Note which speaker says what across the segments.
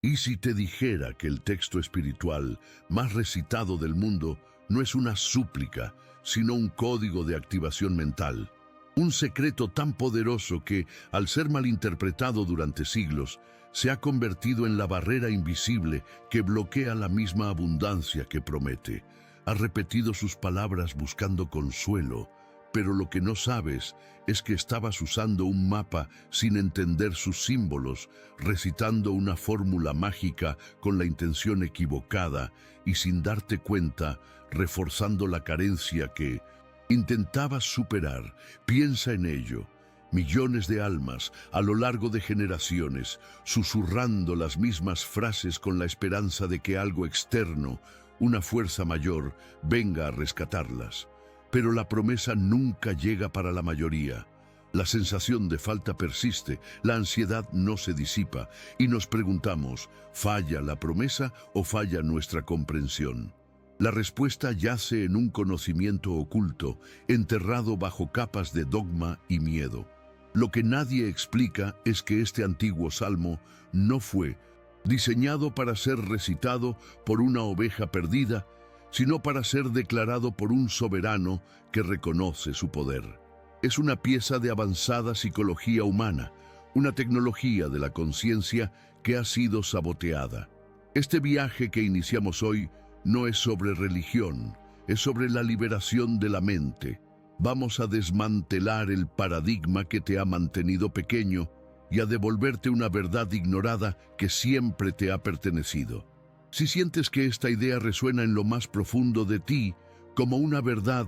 Speaker 1: ¿Y si te dijera que el texto espiritual más recitado del mundo no es una súplica, sino un código de activación mental? Un secreto tan poderoso que, al ser malinterpretado durante siglos, se ha convertido en la barrera invisible que bloquea la misma abundancia que promete. Has repetido sus palabras buscando consuelo, pero lo que no sabes es que estabas usando un mapa sin entender sus símbolos, recitando una fórmula mágica con la intención equivocada y sin darte cuenta, reforzando la carencia que intentabas superar. Piensa en ello. Millones de almas a lo largo de generaciones, susurrando las mismas frases con la esperanza de que algo externo, una fuerza mayor, venga a rescatarlas. Pero la promesa nunca llega para la mayoría. La sensación de falta persiste, la ansiedad no se disipa y nos preguntamos, ¿falla la promesa o falla nuestra comprensión? La respuesta yace en un conocimiento oculto, enterrado bajo capas de dogma y miedo. Lo que nadie explica es que este antiguo salmo no fue diseñado para ser recitado por una oveja perdida, sino para ser declarado por un soberano que reconoce su poder. Es una pieza de avanzada psicología humana, una tecnología de la conciencia que ha sido saboteada. Este viaje que iniciamos hoy no es sobre religión, es sobre la liberación de la mente. Vamos a desmantelar el paradigma que te ha mantenido pequeño y a devolverte una verdad ignorada que siempre te ha pertenecido. Si sientes que esta idea resuena en lo más profundo de ti como una verdad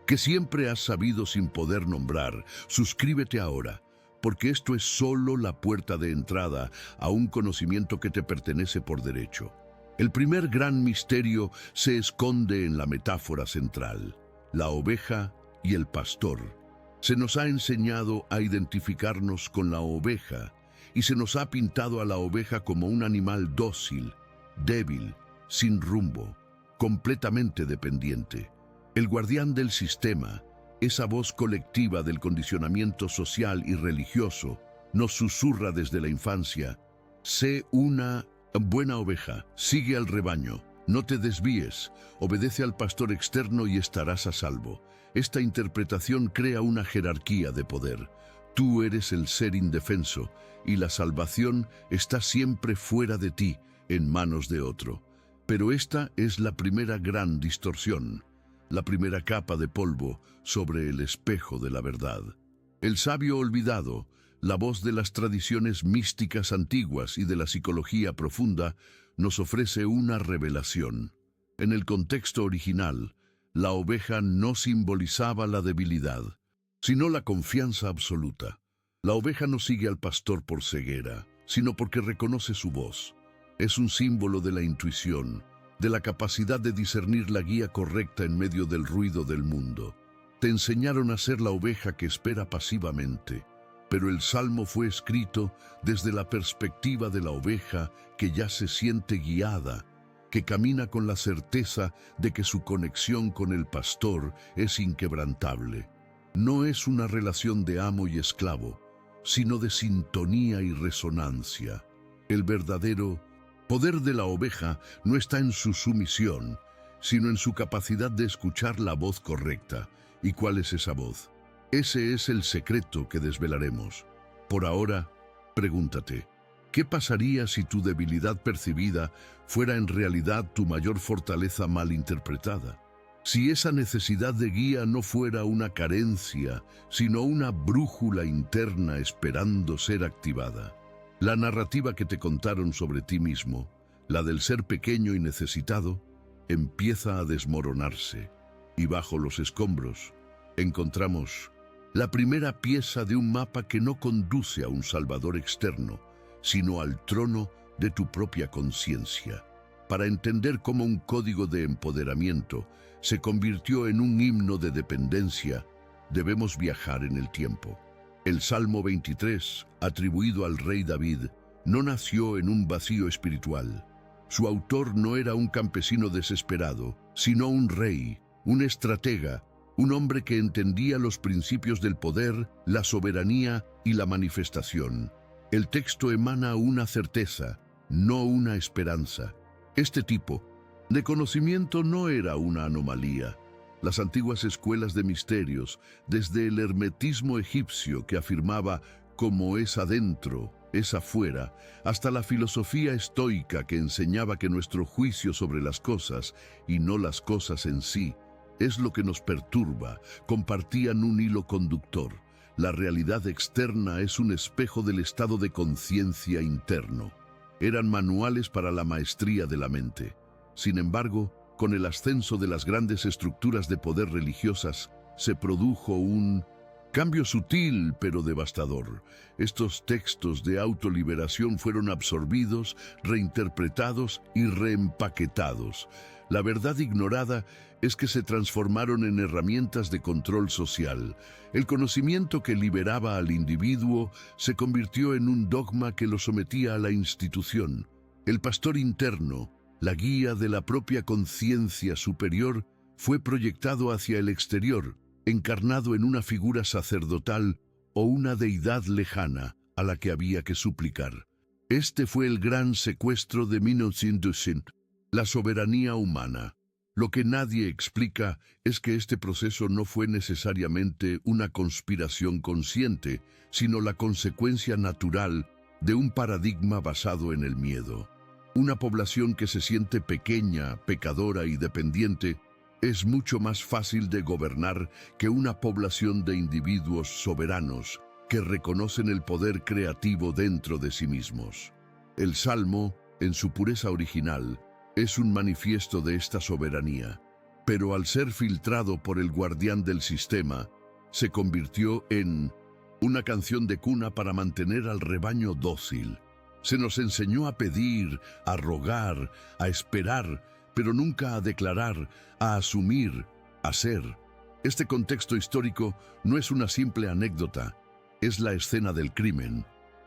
Speaker 1: que siempre has sabido sin poder nombrar, suscríbete ahora, porque esto es solo la puerta de entrada a un conocimiento que te pertenece por derecho. El primer gran misterio se esconde en la metáfora central, la oveja y el pastor. Se nos ha enseñado a identificarnos con la oveja y se nos ha pintado a la oveja como un animal dócil, débil, sin rumbo, completamente dependiente. El guardián del sistema, esa voz colectiva del condicionamiento social y religioso, nos susurra desde la infancia: sé una buena oveja, sigue al rebaño, no te desvíes, obedece al pastor externo y estarás a salvo. Esta interpretación crea una jerarquía de poder. Tú eres el ser indefenso y la salvación está siempre fuera de ti, en manos de otro. Pero esta es la primera gran distorsión, la primera capa de polvo sobre el espejo de la verdad. El sabio olvidado, la voz de las tradiciones místicas antiguas y de la psicología profunda, nos ofrece una revelación. En el contexto original, la oveja no simbolizaba la debilidad, sino la confianza absoluta. La oveja no sigue al pastor por ceguera, sino porque reconoce su voz. Es un símbolo de la intuición, de la capacidad de discernir la guía correcta en medio del ruido del mundo. Te enseñaron a ser la oveja que espera pasivamente, pero el salmo fue escrito desde la perspectiva de la oveja que ya se siente guiada, que camina con la certeza de que su conexión con el pastor es inquebrantable. No es una relación de amo y esclavo, sino de sintonía y resonancia. El verdadero poder de la oveja no está en su sumisión, sino en su capacidad de escuchar la voz correcta. ¿Y cuál es esa voz? Ese es el secreto que desvelaremos. Por ahora, pregúntate, ¿qué pasaría si tu debilidad percibida fuera en realidad tu mayor fortaleza malinterpretada? Si esa necesidad de guía no fuera una carencia, sino una brújula interna esperando ser activada. La narrativa que te contaron sobre ti mismo, la del ser pequeño y necesitado, empieza a desmoronarse. Y bajo los escombros encontramos la primera pieza de un mapa que no conduce a un salvador externo, sino al trono de tu propia conciencia. Para entender cómo un código de empoderamiento se convirtió en un himno de dependencia, debemos viajar en el tiempo. El Salmo 23, atribuido al rey David, no nació en un vacío espiritual. Su autor no era un campesino desesperado, sino un rey, un estratega, un hombre que entendía los principios del poder, la soberanía y la manifestación. El texto emana una certeza: no una esperanza. Este tipo de conocimiento no era una anomalía. Las antiguas escuelas de misterios, desde el hermetismo egipcio que afirmaba como es adentro, es afuera, hasta la filosofía estoica que enseñaba que nuestro juicio sobre las cosas, y no las cosas en sí, es lo que nos perturba, compartían un hilo conductor. La realidad externa es un espejo del estado de conciencia interno. Eran manuales para la maestría de la mente. Sin embargo, con el ascenso de las grandes estructuras de poder religiosas, se produjo un cambio sutil pero devastador. Estos textos de autoliberación fueron absorbidos, reinterpretados y reempaquetados. La verdad ignorada es que se transformaron en herramientas de control social. El conocimiento que liberaba al individuo se convirtió en un dogma que lo sometía a la institución. El pastor interno, la guía de la propia conciencia superior, fue proyectado hacia el exterior, encarnado en una figura sacerdotal o una deidad lejana a la que había que suplicar. Este fue el gran secuestro de 1912, la soberanía humana. Lo que nadie explica es que este proceso no fue necesariamente una conspiración consciente, sino la consecuencia natural de un paradigma basado en el miedo. Una población que se siente pequeña, pecadora y dependiente es mucho más fácil de gobernar que una población de individuos soberanos que reconocen el poder creativo dentro de sí mismos. El Salmo, en su pureza original, es un manifiesto de esta soberanía, pero al ser filtrado por el guardián del sistema, se convirtió en una canción de cuna para mantener al rebaño dócil. Se nos enseñó a pedir, a rogar, a esperar, pero nunca a declarar, a asumir, a ser. Este contexto histórico no es una simple anécdota, es la escena del crimen.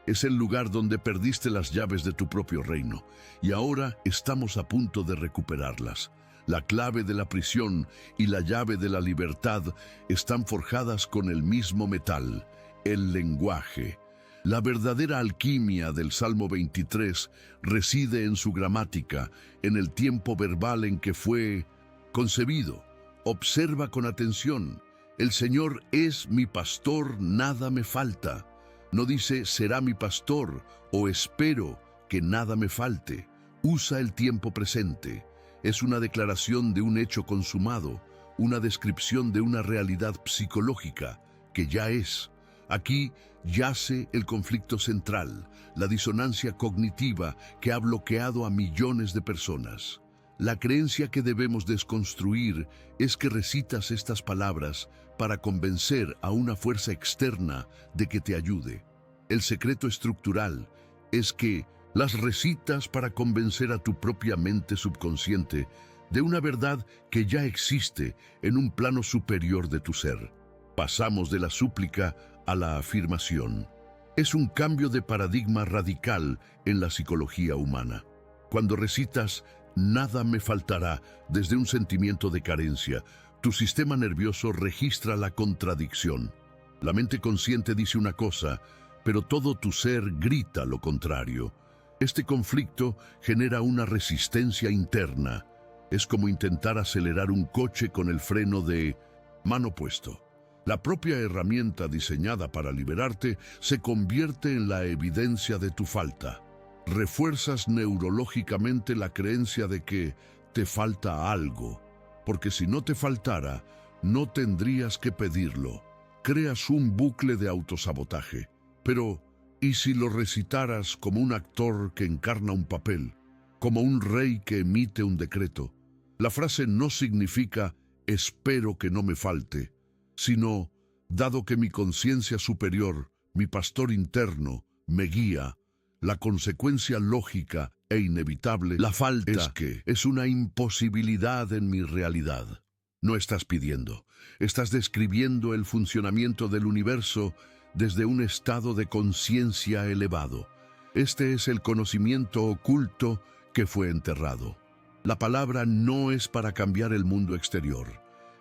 Speaker 1: Es el lugar donde perdiste las llaves de tu propio reino, y ahora estamos a punto de recuperarlas. La clave de la prisión y la llave de la libertad están forjadas con el mismo metal, el lenguaje. La verdadera alquimia del Salmo 23 reside en su gramática, en el tiempo verbal en que fue concebido. Observa con atención. El Señor es mi pastor, nada me falta. No dice será mi pastor o espero que nada me falte. Usa el tiempo presente. Es una declaración de un hecho consumado, una descripción de una realidad psicológica que ya es. Aquí yace el conflicto central, la disonancia cognitiva que ha bloqueado a millones de personas. La creencia que debemos desconstruir es que recitas estas palabras para convencer a una fuerza externa de que te ayude. El secreto estructural es que las recitas para convencer a tu propia mente subconsciente de una verdad que ya existe en un plano superior de tu ser. Pasamos de la súplica a la afirmación. Es un cambio de paradigma radical en la psicología humana. Cuando recitas nada me faltará desde un sentimiento de carencia, tu sistema nervioso registra la contradicción. La mente consciente dice una cosa, pero todo tu ser grita lo contrario. Este conflicto genera una resistencia interna. Es como intentar acelerar un coche con el freno de mano puesto. La propia herramienta diseñada para liberarte se convierte en la evidencia de tu falta. Refuerzas neurológicamente la creencia de que te falta algo, porque si no te faltara, no tendrías que pedirlo. Creas un bucle de autosabotaje. Pero, ¿y si lo recitaras como un actor que encarna un papel, como un rey que emite un decreto? La frase no significa espero que no me falte, sino, dado que mi conciencia superior, mi pastor interno, me guía, la consecuencia lógica e inevitable, la falta es una imposibilidad en mi realidad. No estás pidiendo, estás describiendo el funcionamiento del universo desde un estado de conciencia elevado. Este es el conocimiento oculto que fue enterrado. La palabra no es para cambiar el mundo exterior.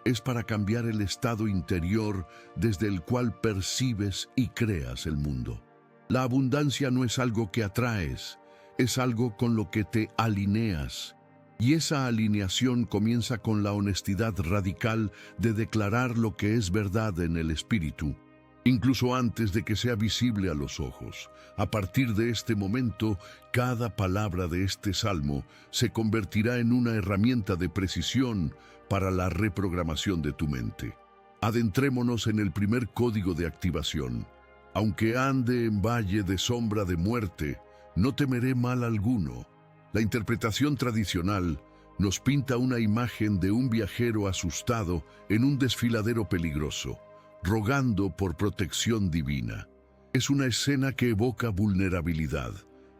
Speaker 1: Es para cambiar el estado interior desde el cual percibes y creas el mundo. La abundancia no es algo que atraes, es algo con lo que te alineas. Y esa alineación comienza con la honestidad radical de declarar lo que es verdad en el espíritu, incluso antes de que sea visible a los ojos. A partir de este momento, cada palabra de este salmo se convertirá en una herramienta de precisión para la reprogramación de tu mente. Adentrémonos en el primer código de activación. Aunque ande en valle de sombra de muerte, no temeré mal alguno. La interpretación tradicional nos pinta una imagen de un viajero asustado en un desfiladero peligroso, rogando por protección divina. Es una escena que evoca vulnerabilidad,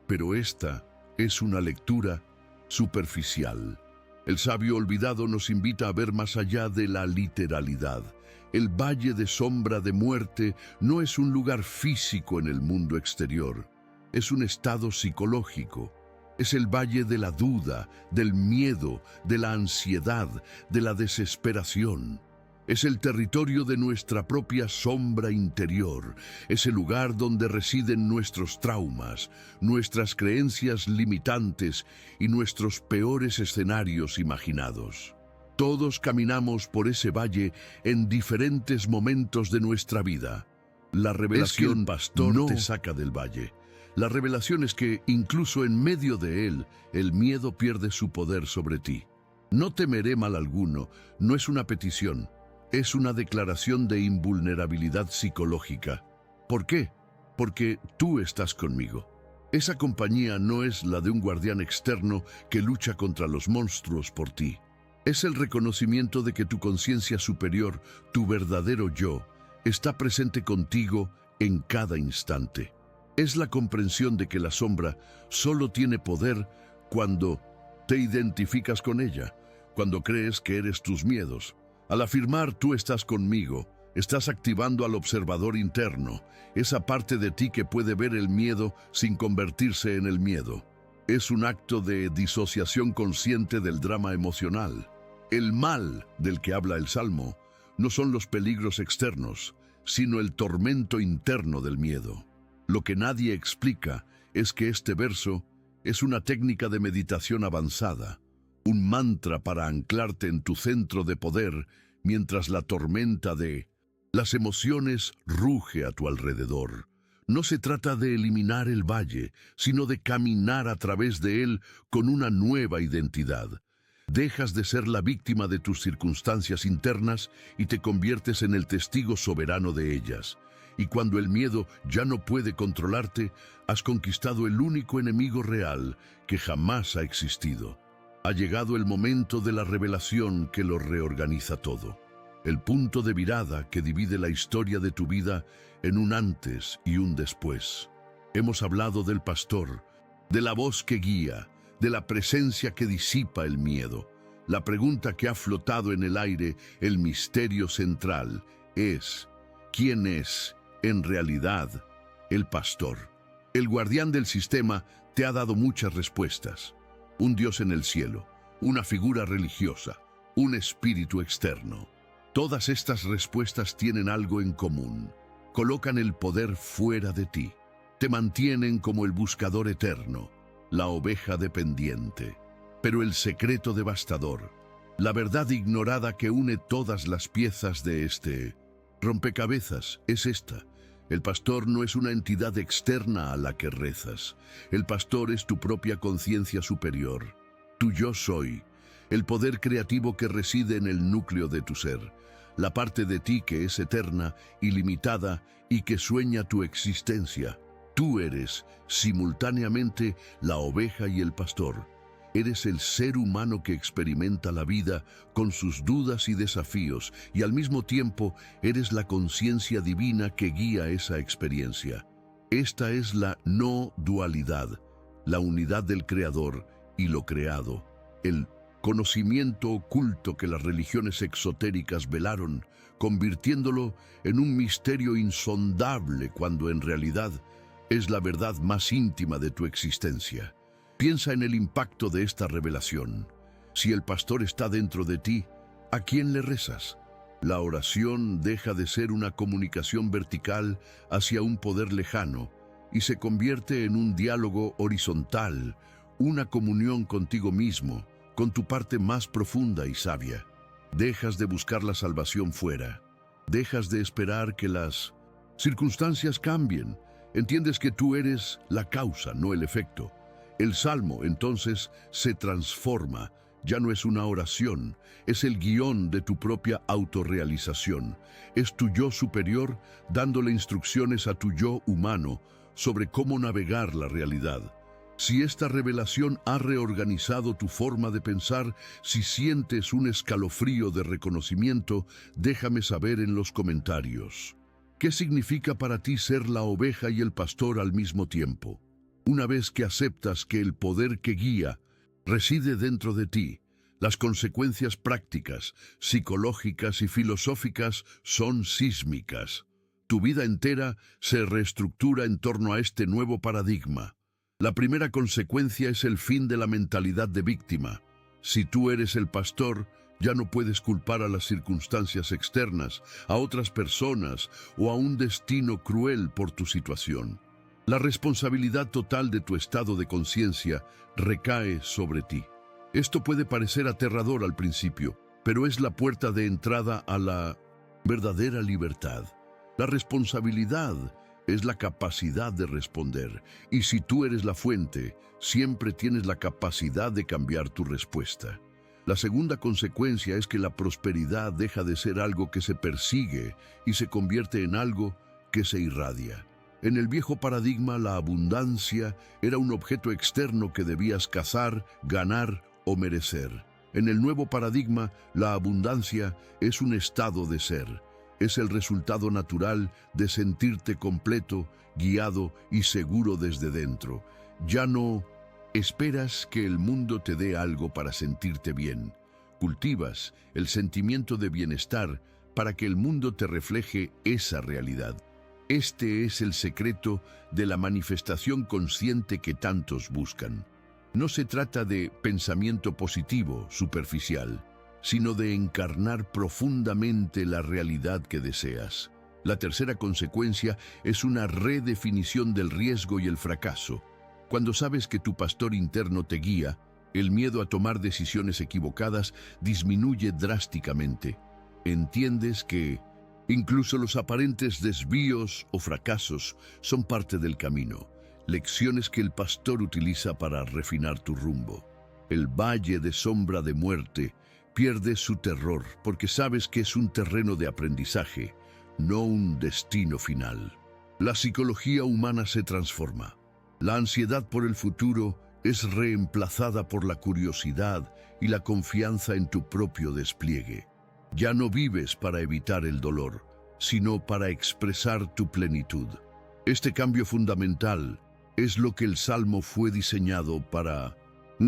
Speaker 1: pero esta es una lectura superficial. El sabio olvidado nos invita a ver más allá de la literalidad. El valle de sombra de muerte no es un lugar físico en el mundo exterior, es un estado psicológico. Es el valle de la duda, del miedo, de la ansiedad, de la desesperación. Es el territorio de nuestra propia sombra interior. Es el lugar donde residen nuestros traumas, nuestras creencias limitantes y nuestros peores escenarios imaginados. Todos caminamos por ese valle en diferentes momentos de nuestra vida. La revelación, pastor, no te saca del valle. La revelación es que, incluso en medio de él, el miedo pierde su poder sobre ti. No temeré mal alguno, no es una petición, es una declaración de invulnerabilidad psicológica. ¿Por qué? Porque tú estás conmigo. Esa compañía no es la de un guardián externo que lucha contra los monstruos por ti. Es el reconocimiento de que tu conciencia superior, tu verdadero yo, está presente contigo en cada instante. Es la comprensión de que la sombra solo tiene poder cuando te identificas con ella, cuando crees que eres tus miedos. Al afirmar tú estás conmigo, estás activando al observador interno, esa parte de ti que puede ver el miedo sin convertirse en el miedo. Es un acto de disociación consciente del drama emocional. El mal del que habla el Salmo no son los peligros externos, sino el tormento interno del miedo. Lo que nadie explica es que este verso es una técnica de meditación avanzada, un mantra para anclarte en tu centro de poder mientras la tormenta de las emociones ruge a tu alrededor. No se trata de eliminar el valle, sino de caminar a través de él con una nueva identidad. Dejas de ser la víctima de tus circunstancias internas y te conviertes en el testigo soberano de ellas. Y cuando el miedo ya no puede controlarte, has conquistado el único enemigo real que jamás ha existido. Ha llegado el momento de la revelación que lo reorganiza todo. El punto de virada que divide la historia de tu vida en un antes y un después. Hemos hablado del pastor, de la voz que guía, de la presencia que disipa el miedo. La pregunta que ha flotado en el aire, el misterio central, es: ¿quién es en realidad el pastor? El guardián del sistema te ha dado muchas respuestas. Un Dios en el cielo, una figura religiosa, un espíritu externo. Todas estas respuestas tienen algo en común. Colocan el poder fuera de ti. Te mantienen como el buscador eterno, la oveja dependiente. Pero el secreto devastador, la verdad ignorada que une todas las piezas de este rompecabezas, es esta: el pastor no es una entidad externa a la que rezas. El pastor es tu propia conciencia superior, tu yo soy, el poder creativo que reside en el núcleo de tu ser, la parte de ti que es eterna, ilimitada y que sueña tu existencia. Tú eres, simultáneamente, la oveja y el pastor. Eres el ser humano que experimenta la vida con sus dudas y desafíos, y al mismo tiempo eres la conciencia divina que guía esa experiencia. Esta es la no dualidad, la unidad del Creador y lo creado, el conocimiento oculto que las religiones exotéricas velaron, convirtiéndolo en un misterio insondable cuando en realidad es la verdad más íntima de tu existencia. Piensa en el impacto de esta revelación. Si el pastor está dentro de ti, ¿a quién le rezas? La oración deja de ser una comunicación vertical hacia un poder lejano y se convierte en un diálogo horizontal, una comunión contigo mismo, con tu parte más profunda y sabia. Dejas de buscar la salvación fuera. Dejas de esperar que las circunstancias cambien. Entiendes que tú eres la causa, no el efecto. El salmo, entonces, se transforma. Ya no es una oración, es el guión de tu propia autorrealización. Es tu yo superior dándole instrucciones a tu yo humano sobre cómo navegar la realidad. Si esta revelación ha reorganizado tu forma de pensar, si sientes un escalofrío de reconocimiento, déjame saber en los comentarios. ¿Qué significa para ti ser la oveja y el pastor al mismo tiempo? Una vez que aceptas que el poder que guía reside dentro de ti, las consecuencias prácticas, psicológicas y filosóficas son sísmicas. Tu vida entera se reestructura en torno a este nuevo paradigma. La primera consecuencia es el fin de la mentalidad de víctima. Si tú eres el pastor, ya no puedes culpar a las circunstancias externas, a otras personas o a un destino cruel por tu situación. La responsabilidad total de tu estado de conciencia recae sobre ti. Esto puede parecer aterrador al principio, pero es la puerta de entrada a la verdadera libertad. La responsabilidad es la capacidad de responder, y si tú eres la fuente, siempre tienes la capacidad de cambiar tu respuesta. La segunda consecuencia es que la prosperidad deja de ser algo que se persigue y se convierte en algo que se irradia. En el viejo paradigma, la abundancia era un objeto externo que debías cazar, ganar o merecer. En el nuevo paradigma, la abundancia es un estado de ser. Es el resultado natural de sentirte completo, guiado y seguro desde dentro. Ya no esperas que el mundo te dé algo para sentirte bien. Cultivas el sentimiento de bienestar para que el mundo te refleje esa realidad. Este es el secreto de la manifestación consciente que tantos buscan. No se trata de pensamiento positivo, superficial, sino de encarnar profundamente la realidad que deseas. La tercera consecuencia es una redefinición del riesgo y el fracaso. Cuando sabes que tu pastor interno te guía, el miedo a tomar decisiones equivocadas disminuye drásticamente. Entiendes que incluso los aparentes desvíos o fracasos son parte del camino, lecciones que el pastor utiliza para refinar tu rumbo. El valle de sombra de muerte pierde su terror porque sabes que es un terreno de aprendizaje, no un destino final. La psicología humana se transforma. La ansiedad por el futuro es reemplazada por la curiosidad y la confianza en tu propio despliegue. Ya no vives para evitar el dolor, sino para expresar tu plenitud. Este cambio fundamental es lo que el Salmo fue diseñado para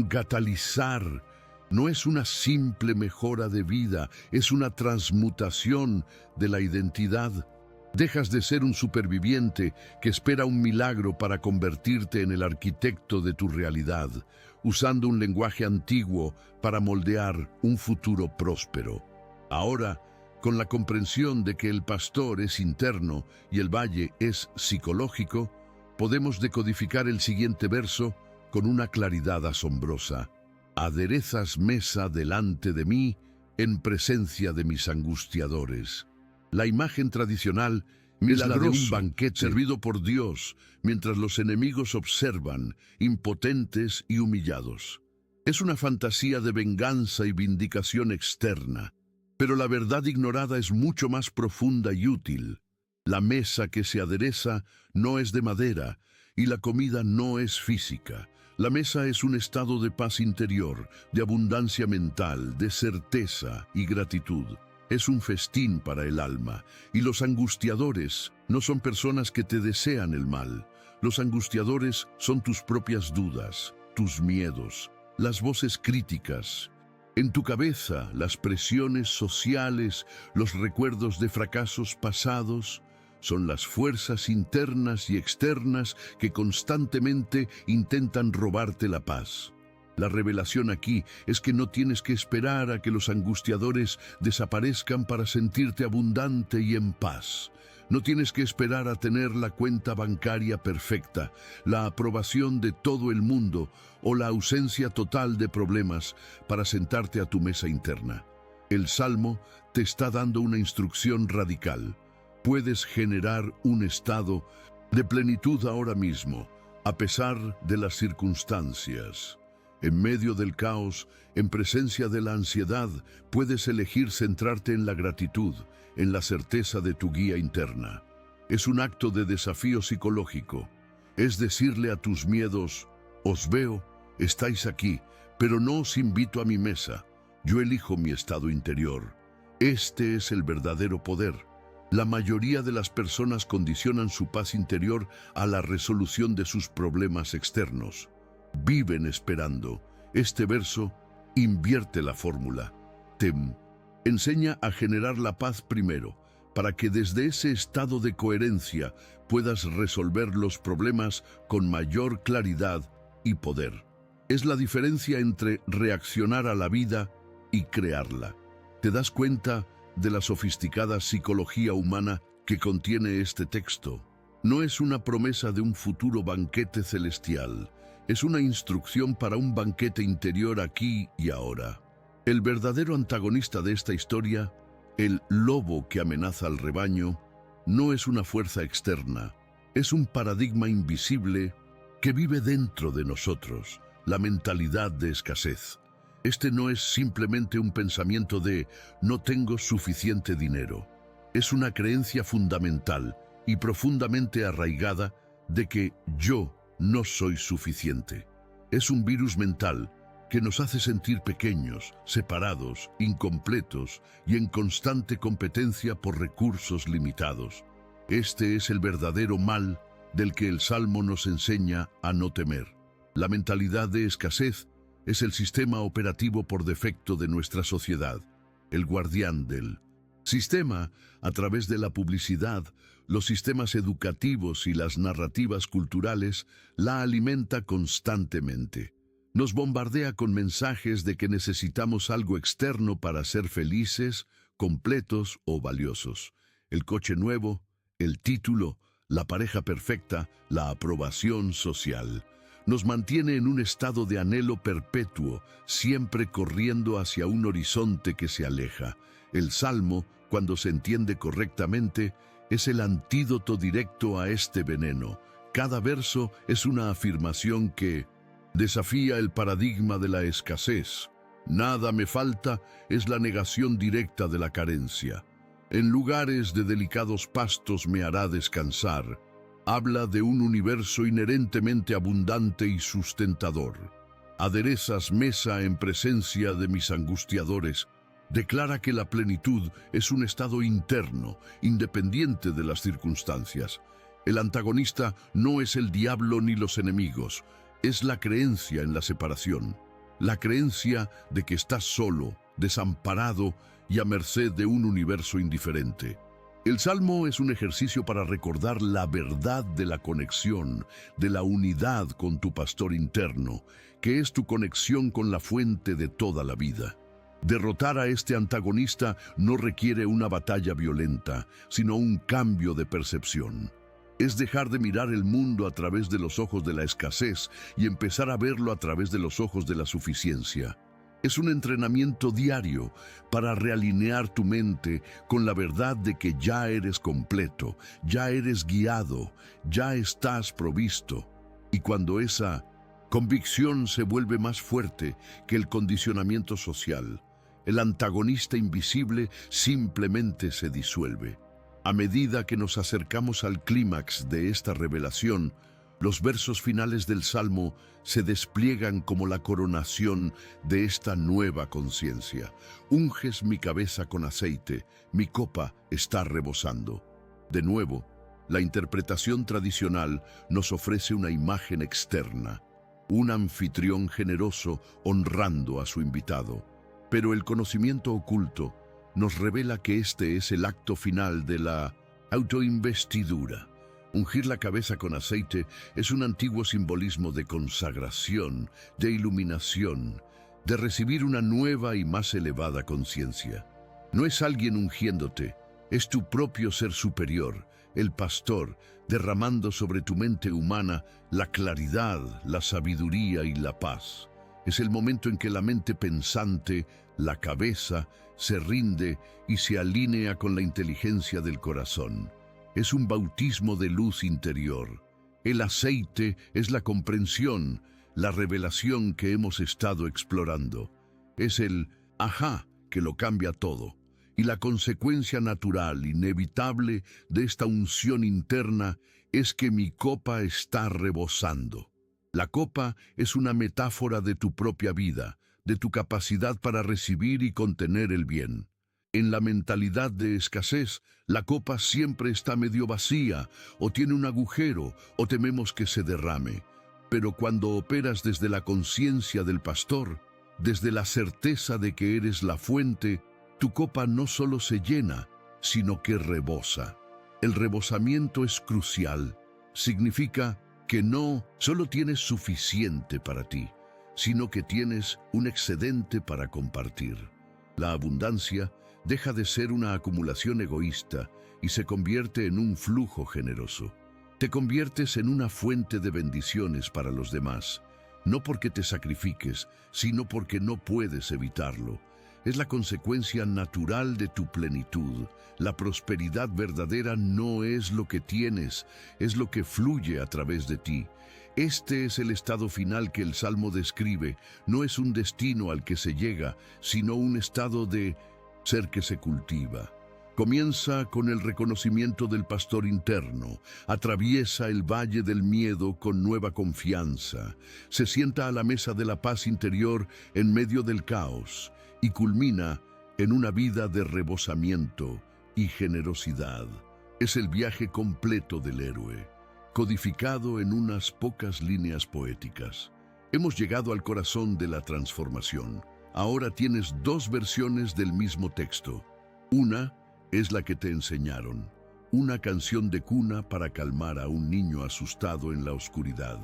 Speaker 1: catalizar. No es una simple mejora de vida, es una transmutación de la identidad. Dejas de ser un superviviente que espera un milagro para convertirte en el arquitecto de tu realidad, usando un lenguaje antiguo para moldear un futuro próspero. Ahora, con la comprensión de que el pastor es interno y el valle es psicológico, podemos decodificar el siguiente verso con una claridad asombrosa. Aderezas mesa delante de mí en presencia de mis angustiadores. La imagen tradicional es la de un banquete servido por Dios mientras los enemigos observan, impotentes y humillados. Es una fantasía de venganza y vindicación externa, pero la verdad ignorada es mucho más profunda y útil. La mesa que se adereza no es de madera y la comida no es física. La mesa es un estado de paz interior, de abundancia mental, de certeza y gratitud. Es un festín para el alma, y los angustiadores no son personas que te desean el mal. Los angustiadores son tus propias dudas, tus miedos, las voces críticas. En tu cabeza, las presiones sociales, los recuerdos de fracasos pasados, son las fuerzas internas y externas que constantemente intentan robarte la paz. La revelación aquí es que no tienes que esperar a que los angustiadores desaparezcan para sentirte abundante y en paz. No tienes que esperar a tener la cuenta bancaria perfecta, la aprobación de todo el mundo o la ausencia total de problemas para sentarte a tu mesa interna. El Salmo te está dando una instrucción radical. Puedes generar un estado de plenitud ahora mismo, a pesar de las circunstancias. En medio del caos, en presencia de la ansiedad, puedes elegir centrarte en la gratitud, en la certeza de tu guía interna. Es un acto de desafío psicológico. Es decirle a tus miedos: os veo, estáis aquí, pero no os invito a mi mesa. Yo elijo mi estado interior. Este es el verdadero poder. La mayoría de las personas condicionan su paz interior a la resolución de sus problemas externos. Viven esperando. Este verso invierte la fórmula. Te enseña a generar la paz primero, para que desde ese estado de coherencia puedas resolver los problemas con mayor claridad y poder. Es la diferencia entre reaccionar a la vida y crearla. ¿Te das cuenta de la sofisticada psicología humana que contiene este texto? No es una promesa de un futuro banquete celestial, es una instrucción para un banquete interior aquí y ahora. El verdadero antagonista de esta historia, el lobo que amenaza al rebaño, no es una fuerza externa, es un paradigma invisible que vive dentro de nosotros, la mentalidad de escasez. Este no es simplemente un pensamiento de no tengo suficiente dinero. Es una creencia fundamental y profundamente arraigada de que yo no soy suficiente. Es un virus mental que nos hace sentir pequeños, separados, incompletos y en constante competencia por recursos limitados. Este es el verdadero mal del que el Salmo nos enseña a no temer. La mentalidad de escasez es el sistema operativo por defecto de nuestra sociedad, el guardián del sistema. A través de la publicidad, los sistemas educativos y las narrativas culturales la alimenta constantemente. Nos bombardea con mensajes de que necesitamos algo externo para ser felices, completos o valiosos. El coche nuevo, el título, la pareja perfecta, la aprobación social. Nos mantiene en un estado de anhelo perpetuo, siempre corriendo hacia un horizonte que se aleja. El Salmo, cuando se entiende correctamente, es el antídoto directo a este veneno. Cada verso es una afirmación que desafía el paradigma de la escasez. Nada me falta es la negación directa de la carencia. En lugares de delicados pastos me hará descansar. Habla de un universo inherentemente abundante y sustentador. Aderezas mesa en presencia de mis angustiadores. Declara que la plenitud es un estado interno, independiente de las circunstancias. El antagonista no es el diablo ni los enemigos, es la creencia en la separación. La creencia de que estás solo, desamparado y a merced de un universo indiferente. El Salmo es un ejercicio para recordar la verdad de la conexión, de la unidad con tu pastor interno, que es tu conexión con la fuente de toda la vida. Derrotar a este antagonista no requiere una batalla violenta, sino un cambio de percepción. Es dejar de mirar el mundo a través de los ojos de la escasez y empezar a verlo a través de los ojos de la suficiencia. Es un entrenamiento diario para realinear tu mente con la verdad de que ya eres completo, ya eres guiado, ya estás provisto. Y cuando esa convicción se vuelve más fuerte que el condicionamiento social, el antagonista invisible simplemente se disuelve. A medida que nos acercamos al clímax de esta revelación, los versos finales del Salmo se despliegan como la coronación de esta nueva conciencia. Unges mi cabeza con aceite, mi copa está rebosando. De nuevo, la interpretación tradicional nos ofrece una imagen externa, un anfitrión generoso honrando a su invitado. Pero el conocimiento oculto nos revela que este es el acto final de la autoinvestidura, Ungir la cabeza con aceite es un antiguo simbolismo de consagración, de iluminación, de recibir una nueva y más elevada conciencia. No es alguien ungiéndote, es tu propio ser superior, el pastor, derramando sobre tu mente humana la claridad, la sabiduría y la paz. Es el momento en que la mente pensante, la cabeza, se rinde y se alinea con la inteligencia del corazón. Es un bautismo de luz interior. El aceite es la comprensión, la revelación que hemos estado explorando. Es el ajá que lo cambia todo. Y la consecuencia natural, inevitable de esta unción interna es que mi copa está rebosando. La copa es una metáfora de tu propia vida, de tu capacidad para recibir y contener el bien. En la mentalidad de escasez, la copa siempre está medio vacía, o tiene un agujero, o tememos que se derrame. Pero cuando operas desde la conciencia del pastor, desde la certeza de que eres la fuente, tu copa no solo se llena, sino que rebosa. El rebosamiento es crucial. Significa que no solo tienes suficiente para ti, sino que tienes un excedente para compartir. La abundancia deja de ser una acumulación egoísta y se convierte en un flujo generoso. Te conviertes en una fuente de bendiciones para los demás, no porque te sacrifiques, sino porque no puedes evitarlo. Es la consecuencia natural de tu plenitud. La prosperidad verdadera no es lo que tienes, es lo que fluye a través de ti. Este es el estado final que el Salmo describe. No es un destino al que se llega, sino un estado de ser que se cultiva. Comienza con el reconocimiento del pastor interno, atraviesa el valle del miedo con nueva confianza, se sienta a la mesa de la paz interior en medio del caos y culmina en una vida de rebosamiento y generosidad. Es el viaje completo del héroe, codificado en unas pocas líneas poéticas. Hemos llegado al corazón de la transformación. Ahora tienes dos versiones del mismo texto. Una es la que te enseñaron, una canción de cuna para calmar a un niño asustado en la oscuridad.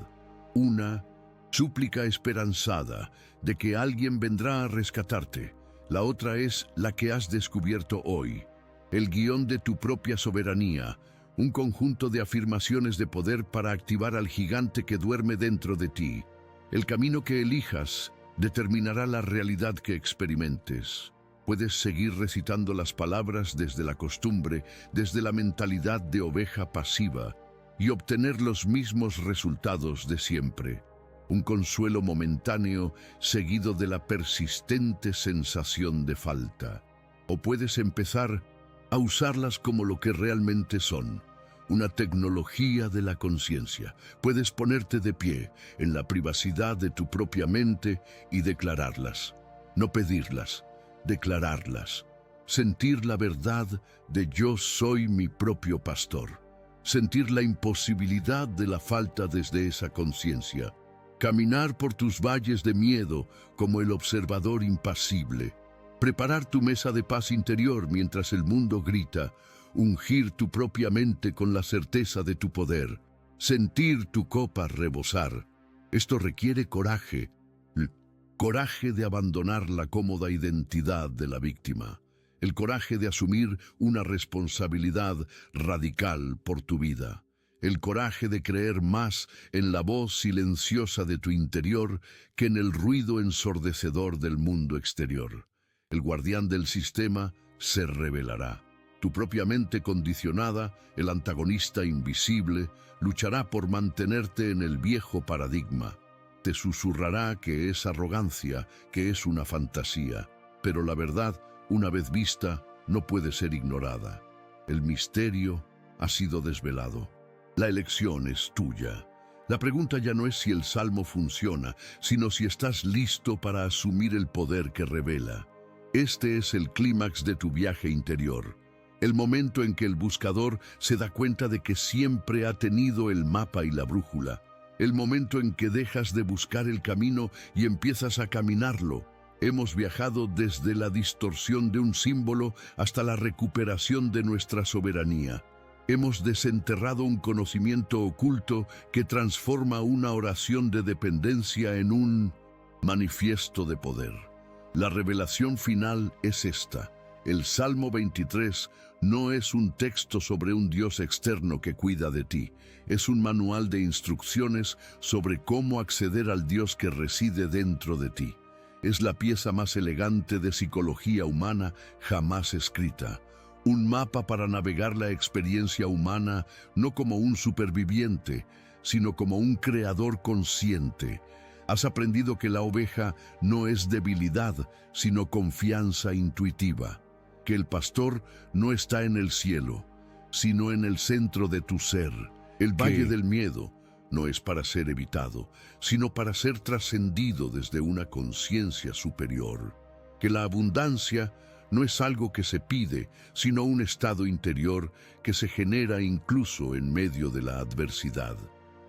Speaker 1: Una súplica esperanzada de que alguien vendrá a rescatarte. La otra es la que has descubierto hoy, el guión de tu propia soberanía, un conjunto de afirmaciones de poder para activar al gigante que duerme dentro de ti. El camino que elijas determinará la realidad que experimentes. Puedes seguir recitando las palabras desde la costumbre, desde la mentalidad de oveja pasiva, y obtener los mismos resultados de siempre. Un consuelo momentáneo seguido de la persistente sensación de falta. O puedes empezar a usarlas como lo que realmente son, una tecnología de la conciencia. Puedes ponerte de pie en la privacidad de tu propia mente y declararlas. No pedirlas, declararlas. Sentir la verdad de yo soy mi propio pastor. Sentir la imposibilidad de la falta desde esa conciencia. Caminar por tus valles de miedo como el observador impasible. Preparar tu mesa de paz interior mientras el mundo grita. Ungir tu propia mente con la certeza de tu poder. Sentir tu copa rebosar. Esto requiere coraje. Coraje de abandonar la cómoda identidad de la víctima. El coraje de asumir una responsabilidad radical por tu vida. El coraje de creer más en la voz silenciosa de tu interior que en el ruido ensordecedor del mundo exterior. El guardián del sistema se revelará. Tu propia mente condicionada, el antagonista invisible, luchará por mantenerte en el viejo paradigma. Te susurrará que es arrogancia, que es una fantasía. Pero la verdad, una vez vista, no puede ser ignorada. El misterio ha sido desvelado. La elección es tuya. La pregunta ya no es si el salmo funciona, sino si estás listo para asumir el poder que revela. Este es el clímax de tu viaje interior. El momento en que el buscador se da cuenta de que siempre ha tenido el mapa y la brújula. El momento en que dejas de buscar el camino y empiezas a caminarlo. Hemos viajado desde la distorsión de un símbolo hasta la recuperación de nuestra soberanía. Hemos desenterrado un conocimiento oculto que transforma una oración de dependencia en un manifiesto de poder. La revelación final es esta. El Salmo 23 no es un texto sobre un Dios externo que cuida de ti. Es un manual de instrucciones sobre cómo acceder al Dios que reside dentro de ti. Es la pieza más elegante de psicología humana jamás escrita. Un mapa para navegar la experiencia humana no como un superviviente, sino como un creador consciente. Has aprendido que la oveja no es debilidad, sino confianza intuitiva. Que el pastor no está en el cielo, sino en el centro de tu ser. El valle del miedo no es para ser evitado, sino para ser trascendido desde una conciencia superior. Que la abundancia no es algo que se pide, sino un estado interior que se genera incluso en medio de la adversidad.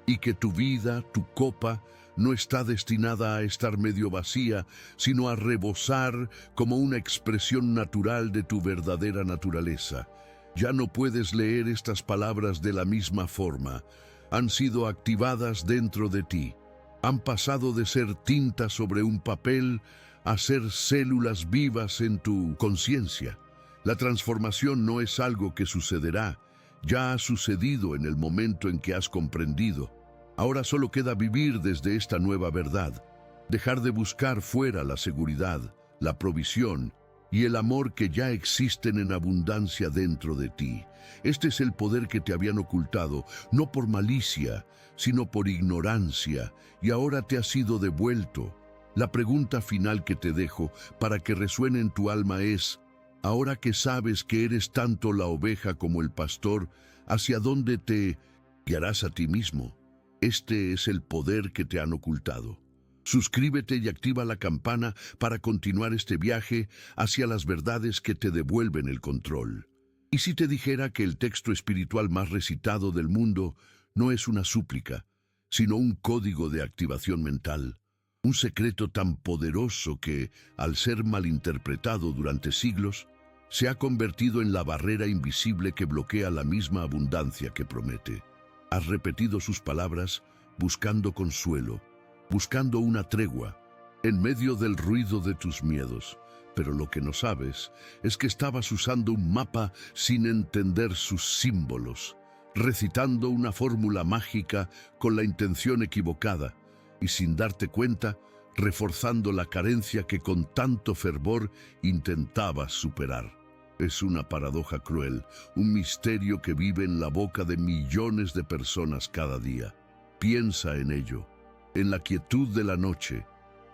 Speaker 1: Y que tu vida, tu copa, no está destinada a estar medio vacía, sino a rebosar como una expresión natural de tu verdadera naturaleza. Ya no puedes leer estas palabras de la misma forma. Han sido activadas dentro de ti. Han pasado de ser tinta sobre un papel a ser células vivas en tu conciencia. La transformación no es algo que sucederá, ya ha sucedido en el momento en que has comprendido. Ahora solo queda vivir desde esta nueva verdad, dejar de buscar fuera la seguridad, la provisión y el amor que ya existen en abundancia dentro de ti. Este es el poder que te habían ocultado, no por malicia, sino por ignorancia, y ahora te ha sido devuelto. La pregunta final que te dejo para que resuene en tu alma es, ahora que sabes que eres tanto la oveja como el pastor, ¿hacia dónde te guiarás a ti mismo? Este es el poder que te han ocultado. Suscríbete y activa la campana para continuar este viaje hacia las verdades que te devuelven el control. ¿Y si te dijera que el texto espiritual más recitado del mundo no es una súplica, sino un código de activación mental? Un secreto tan poderoso que, al ser malinterpretado durante siglos, se ha convertido en la barrera invisible que bloquea la misma abundancia que promete. Has repetido sus palabras buscando consuelo, buscando una tregua, en medio del ruido de tus miedos. Pero lo que no sabes es que estabas usando un mapa sin entender sus símbolos, recitando una fórmula mágica con la intención equivocada, y sin darte cuenta, reforzando la carencia que con tanto fervor intentabas superar. Es una paradoja cruel, un misterio que vive en la boca de millones de personas cada día. Piensa en ello, en la quietud de la noche,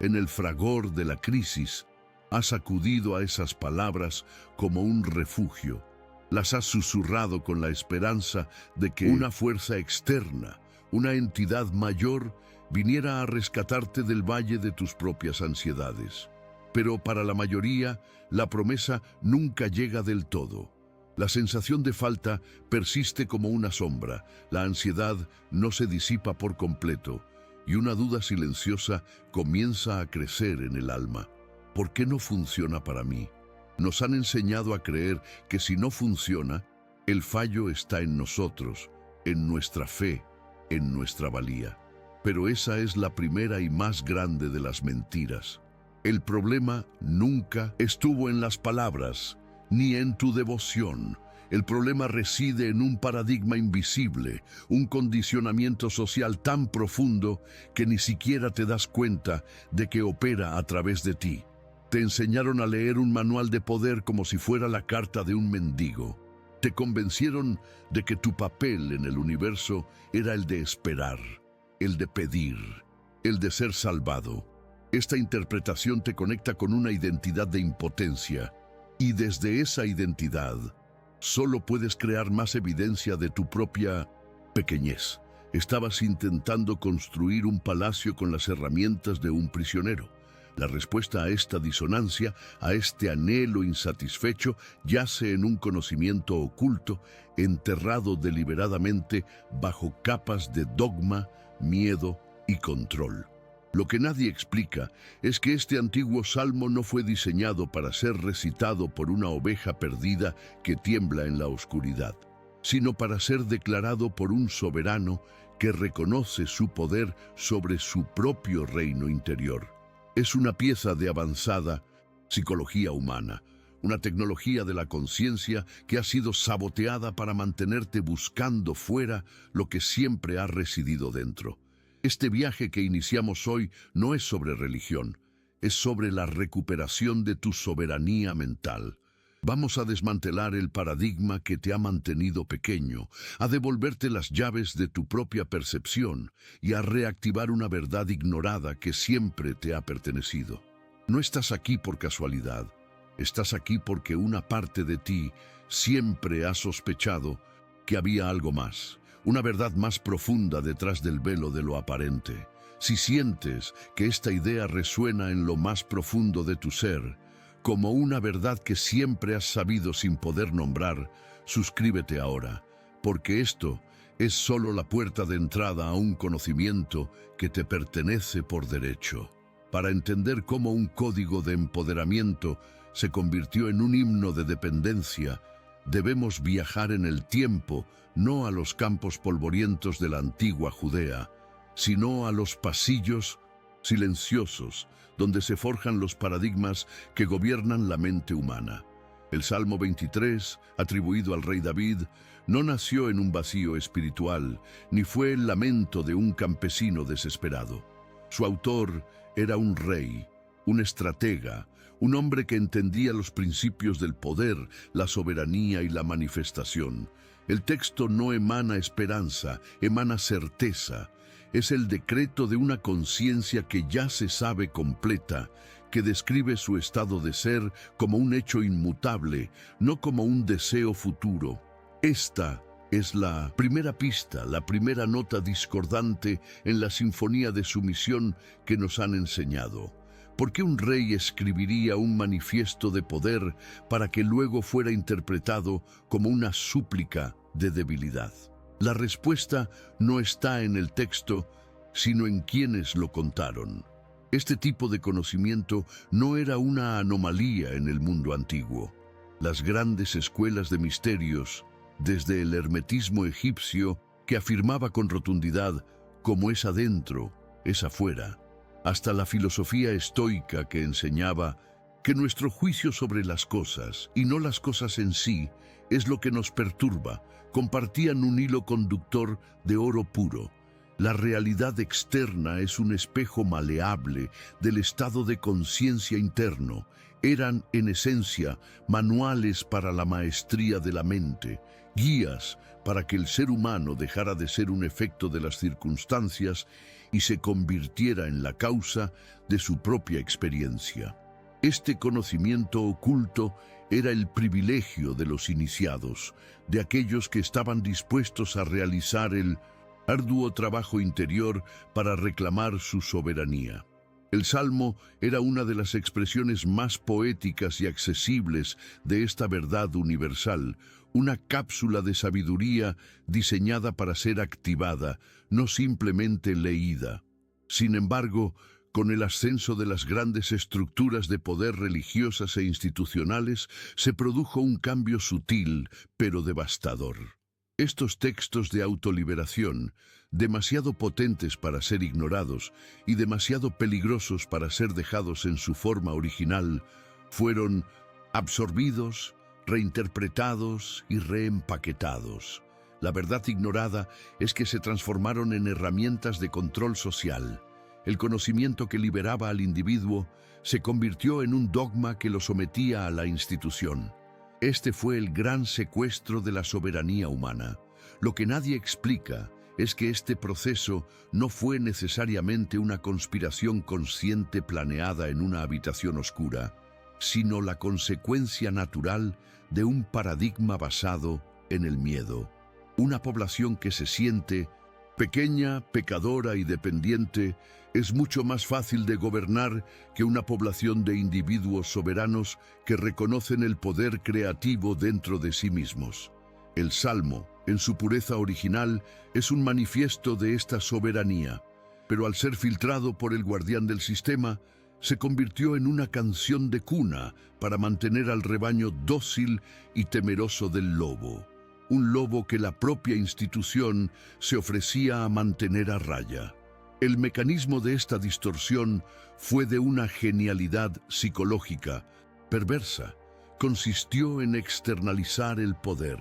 Speaker 1: en el fragor de la crisis. Has acudido a esas palabras como un refugio. Las has susurrado con la esperanza de que una fuerza externa, una entidad mayor, viniera a rescatarte del valle de tus propias ansiedades. Pero para la mayoría, la promesa nunca llega del todo. La sensación de falta persiste como una sombra, la ansiedad no se disipa por completo, y una duda silenciosa comienza a crecer en el alma. ¿Por qué no funciona para mí? Nos han enseñado a creer que si no funciona, el fallo está en nosotros, en nuestra fe, en nuestra valía. Pero esa es la primera y más grande de las mentiras. El problema nunca estuvo en las palabras, ni en tu devoción. El problema reside en un paradigma invisible, un condicionamiento social tan profundo que ni siquiera te das cuenta de que opera a través de ti. Te enseñaron a leer un manual de poder como si fuera la carta de un mendigo. Te convencieron de que tu papel en el universo era el de esperar, el de pedir, el de ser salvado. Esta interpretación te conecta con una identidad de impotencia, y desde esa identidad solo puedes crear más evidencia de tu propia pequeñez. Estabas intentando construir un palacio con las herramientas de un prisionero. La respuesta a esta disonancia, a este anhelo insatisfecho, yace en un conocimiento oculto, enterrado deliberadamente bajo capas de dogma, miedo y control. Lo que nadie explica es que este antiguo salmo no fue diseñado para ser recitado por una oveja perdida que tiembla en la oscuridad. sino para ser declarado por un soberano que reconoce su poder sobre su propio reino interior. Es una pieza de avanzada psicología humana, una tecnología de la conciencia que ha sido saboteada para mantenerte buscando fuera lo que siempre ha residido dentro. Este viaje que iniciamos hoy no es sobre religión, es sobre la recuperación de tu soberanía mental. Vamos a desmantelar el paradigma que te ha mantenido pequeño, a devolverte las llaves de tu propia percepción y a reactivar una verdad ignorada que siempre te ha pertenecido. No estás aquí por casualidad, estás aquí porque una parte de ti siempre ha sospechado que había algo más, una verdad más profunda detrás del velo de lo aparente. Si sientes que esta idea resuena en lo más profundo de tu ser, como una verdad que siempre has sabido sin poder nombrar, suscríbete ahora, porque esto es solo la puerta de entrada a un conocimiento que te pertenece por derecho. Para entender cómo un código de empoderamiento se convirtió en un himno de dependencia, debemos viajar en el tiempo, no a los campos polvorientos de la antigua Judea, sino a los pasillos silenciosos donde se forjan los paradigmas que gobiernan la mente humana. El Salmo 23, atribuido al rey David, no nació en un vacío espiritual, ni fue el lamento de un campesino desesperado. Su autor era un rey, un estratega, un hombre que entendía los principios del poder, la soberanía y la manifestación. El texto no emana esperanza, emana certeza. Es el decreto de una conciencia que ya se sabe completa, que describe su estado de ser como un hecho inmutable, no como un deseo futuro. Esta es la primera pista, la primera nota discordante en la sinfonía de sumisión que nos han enseñado. ¿Por qué un rey escribiría un manifiesto de poder para que luego fuera interpretado como una súplica de debilidad? La respuesta no está en el texto, sino en quienes lo contaron. Este tipo de conocimiento no era una anomalía en el mundo antiguo. Las grandes escuelas de misterios, desde el hermetismo egipcio, que afirmaba con rotundidad, como es adentro, es afuera, hasta la filosofía estoica que enseñaba que nuestro juicio sobre las cosas, y no las cosas en sí, es lo que nos perturba, compartían un hilo conductor de oro puro. La realidad externa es un espejo maleable del estado de conciencia interno. Eran, en esencia, manuales para la maestría de la mente, guías para que el ser humano dejara de ser un efecto de las circunstancias y se convirtiera en la causa de su propia experiencia. Este conocimiento oculto era el privilegio de los iniciados, de aquellos que estaban dispuestos a realizar el arduo trabajo interior para reclamar su soberanía. El Salmo era una de las expresiones más poéticas y accesibles de esta verdad universal, una cápsula de sabiduría diseñada para ser activada, no simplemente leída. Sin embargo, con el ascenso de las grandes estructuras de poder religiosas e institucionales, se produjo un cambio sutil, pero devastador. Estos textos de autoliberación, demasiado potentes para ser ignorados y demasiado peligrosos para ser dejados en su forma original, fueron absorbidos, reinterpretados y reempaquetados. La verdad ignorada es que se transformaron en herramientas de control social. El conocimiento que liberaba al individuo se convirtió en un dogma que lo sometía a la institución. Este fue el gran secuestro de la soberanía humana. Lo que nadie explica es que este proceso no fue necesariamente una conspiración consciente planeada en una habitación oscura, sino la consecuencia natural de un paradigma basado en el miedo. Una población que se siente pequeña, pecadora y dependiente es mucho más fácil de gobernar que una población de individuos soberanos que reconocen el poder creativo dentro de sí mismos. El Salmo, en su pureza original, es un manifiesto de esta soberanía, pero al ser filtrado por el guardián del sistema, se convirtió en una canción de cuna para mantener al rebaño dócil y temeroso del lobo. un lobo que la propia institución se ofrecía a mantener a raya. El mecanismo de esta distorsión fue de una genialidad psicológica, perversa. Consistió en externalizar el poder.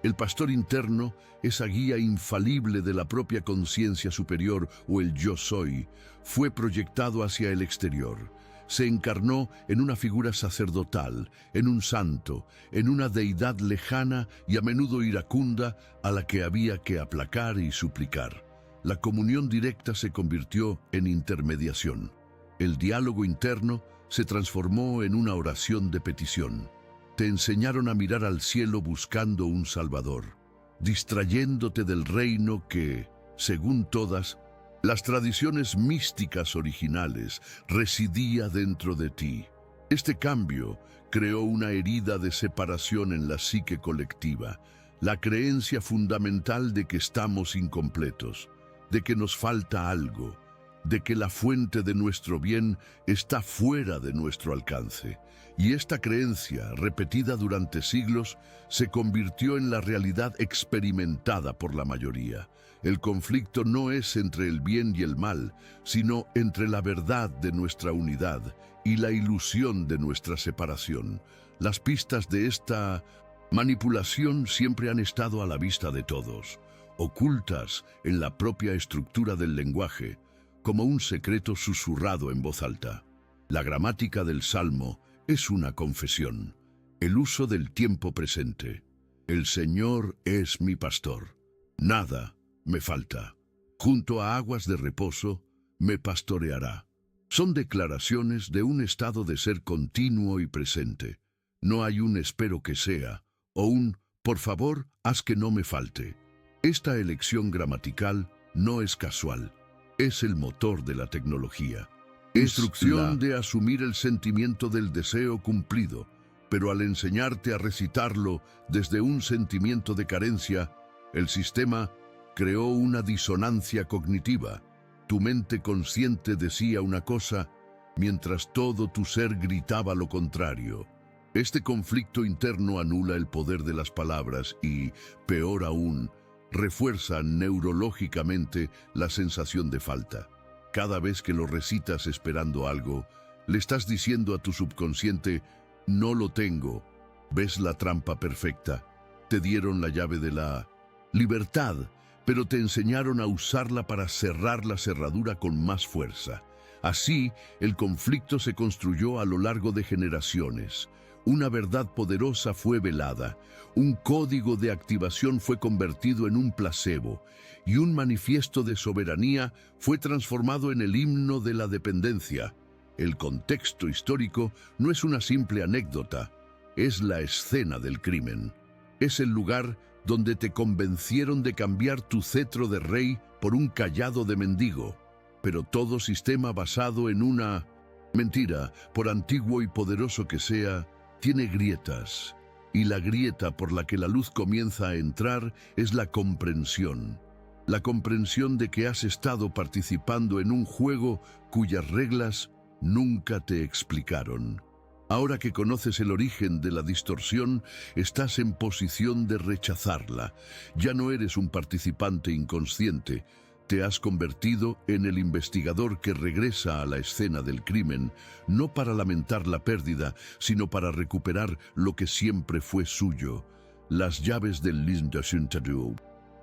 Speaker 1: El pastor interno, esa guía infalible de la propia conciencia superior o el yo soy, fue proyectado hacia el exterior. Se encarnó en una figura sacerdotal, en un santo, en una deidad lejana y a menudo iracunda a la que había que aplacar y suplicar. La comunión directa se convirtió en intermediación. El diálogo interno se transformó en una oración de petición. Te enseñaron a mirar al cielo buscando un Salvador, distrayéndote del reino que, según todas las tradiciones místicas originales, residía dentro de ti. Este cambio creó una herida de separación en la psique colectiva, la creencia fundamental de que estamos incompletos, de que nos falta algo, de que la fuente de nuestro bien está fuera de nuestro alcance. Y esta creencia, repetida durante siglos, se convirtió en la realidad experimentada por la mayoría. El conflicto no es entre el bien y el mal, sino entre la verdad de nuestra unidad y la ilusión de nuestra separación. Las pistas de esta manipulación siempre han estado a la vista de todos, ocultas en la propia estructura del lenguaje, como un secreto susurrado en voz alta. La gramática del Salmo es una confesión, el uso del tiempo presente. El Señor es mi pastor, nada me falta. Junto a aguas de reposo me pastoreará. Son declaraciones de un estado de ser continuo y presente. No hay un espero que sea, o un por favor, haz que no me falte. Esta elección gramatical no es casual. Es el motor de la tecnología. Instrucción de asumir el sentimiento del deseo cumplido, pero al enseñarte a recitarlo desde un sentimiento de carencia, el sistema creó una disonancia cognitiva. Tu mente consciente decía una cosa, mientras todo tu ser gritaba lo contrario. Este conflicto interno anula el poder de las palabras y, peor aún, refuerza neurológicamente la sensación de falta. Cada vez que lo recitas esperando algo, le estás diciendo a tu subconsciente, no lo tengo. ¿Ves la trampa perfecta? Te dieron la llave de la libertad, pero te enseñaron a usarla para cerrar la cerradura con más fuerza. Así, el conflicto se construyó a lo largo de generaciones. Una verdad poderosa fue velada, un código de activación fue convertido en un placebo, y un manifiesto de soberanía fue transformado en el himno de la dependencia. El contexto histórico no es una simple anécdota, es la escena del crimen. Es el lugar donde te convencieron de cambiar tu cetro de rey por un cayado de mendigo. Pero todo sistema basado en una mentira, por antiguo y poderoso que sea, tiene grietas, y la grieta por la que la luz comienza a entrar es la comprensión de que has estado participando en un juego cuyas reglas nunca te explicaron. Ahora que conoces el origen de la distorsión, estás en posición de rechazarla. Ya no eres un participante inconsciente. Te has convertido en el investigador que regresa a la escena del crimen, no para lamentar la pérdida, sino para recuperar lo que siempre fue suyo. Las llaves del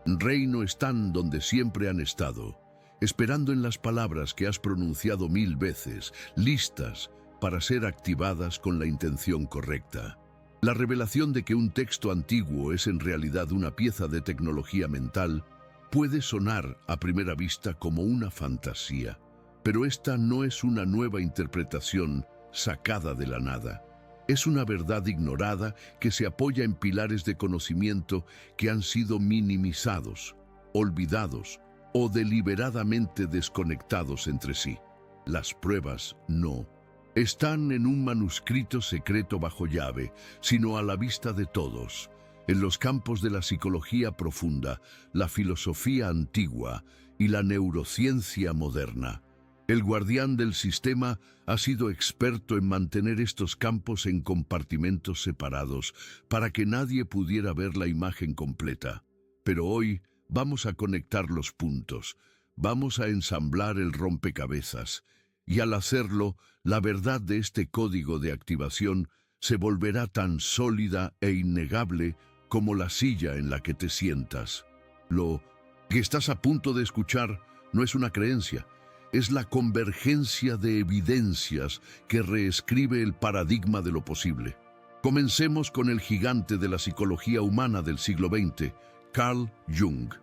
Speaker 1: reino están donde siempre han estado, esperando en las palabras que has pronunciado 1000 veces, listas para ser activadas con la intención correcta. La revelación de que un texto antiguo es en realidad una pieza de tecnología mental puede sonar a primera vista como una fantasía, pero esta no es una nueva interpretación sacada de la nada. Es una verdad ignorada que se apoya en pilares de conocimiento que han sido minimizados, olvidados o deliberadamente desconectados entre sí. Las pruebas no están en un manuscrito secreto bajo llave, sino a la vista de todos. En los campos de la psicología profunda, la filosofía antigua y la neurociencia moderna. El guardián del sistema ha sido experto en mantener estos campos en compartimentos separados para que nadie pudiera ver la imagen completa. Pero hoy vamos a conectar los puntos, vamos a ensamblar el rompecabezas, y al hacerlo, la verdad de este código de activación se volverá tan sólida e innegable como la silla en la que te sientas. Lo que estás a punto de escuchar no es una creencia, es la convergencia de evidencias que reescribe el paradigma de lo posible. Comencemos con el gigante de la psicología humana del siglo XX, Carl Jung.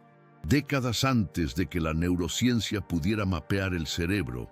Speaker 1: Décadas antes de que la neurociencia pudiera mapear el cerebro,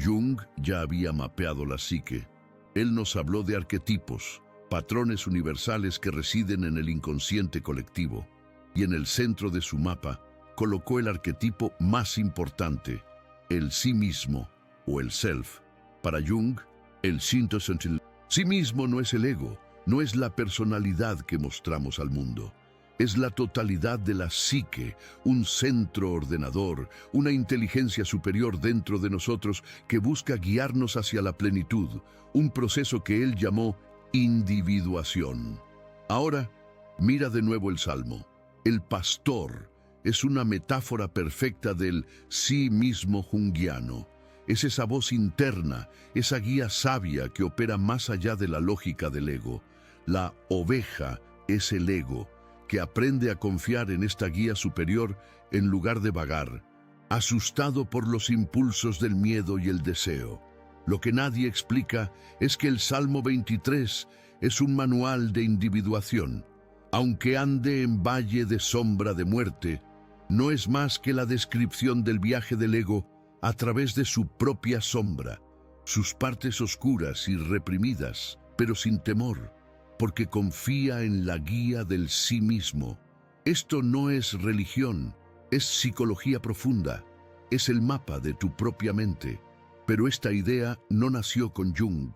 Speaker 1: Jung ya había mapeado la psique. Él nos habló de arquetipos, patrones universales que residen en el inconsciente colectivo, y en el centro de su mapa colocó el arquetipo más importante, el sí mismo o el self. Para Jung, el sí mismo no es el ego, no es la personalidad que mostramos al mundo. Es la totalidad de la psique, un centro ordenador, una inteligencia superior dentro de nosotros que busca guiarnos hacia la plenitud, un proceso que él llamó individuación. Ahora, mira de nuevo el Salmo. El pastor es una metáfora perfecta del sí mismo junguiano. Es esa voz interna, esa guía sabia que opera más allá de la lógica del ego. La oveja es el ego, que aprende a confiar en esta guía superior en lugar de vagar, asustado por los impulsos del miedo y el deseo. Lo que nadie explica es que el Salmo 23 es un manual de individuación. Aunque ande en valle de sombra de muerte, no es más que la descripción del viaje del ego a través de su propia sombra, sus partes oscuras y reprimidas, pero sin temor, porque confía en la guía del sí mismo. Esto no es religión, es psicología profunda, es el mapa de tu propia mente. Pero esta idea no nació con Jung.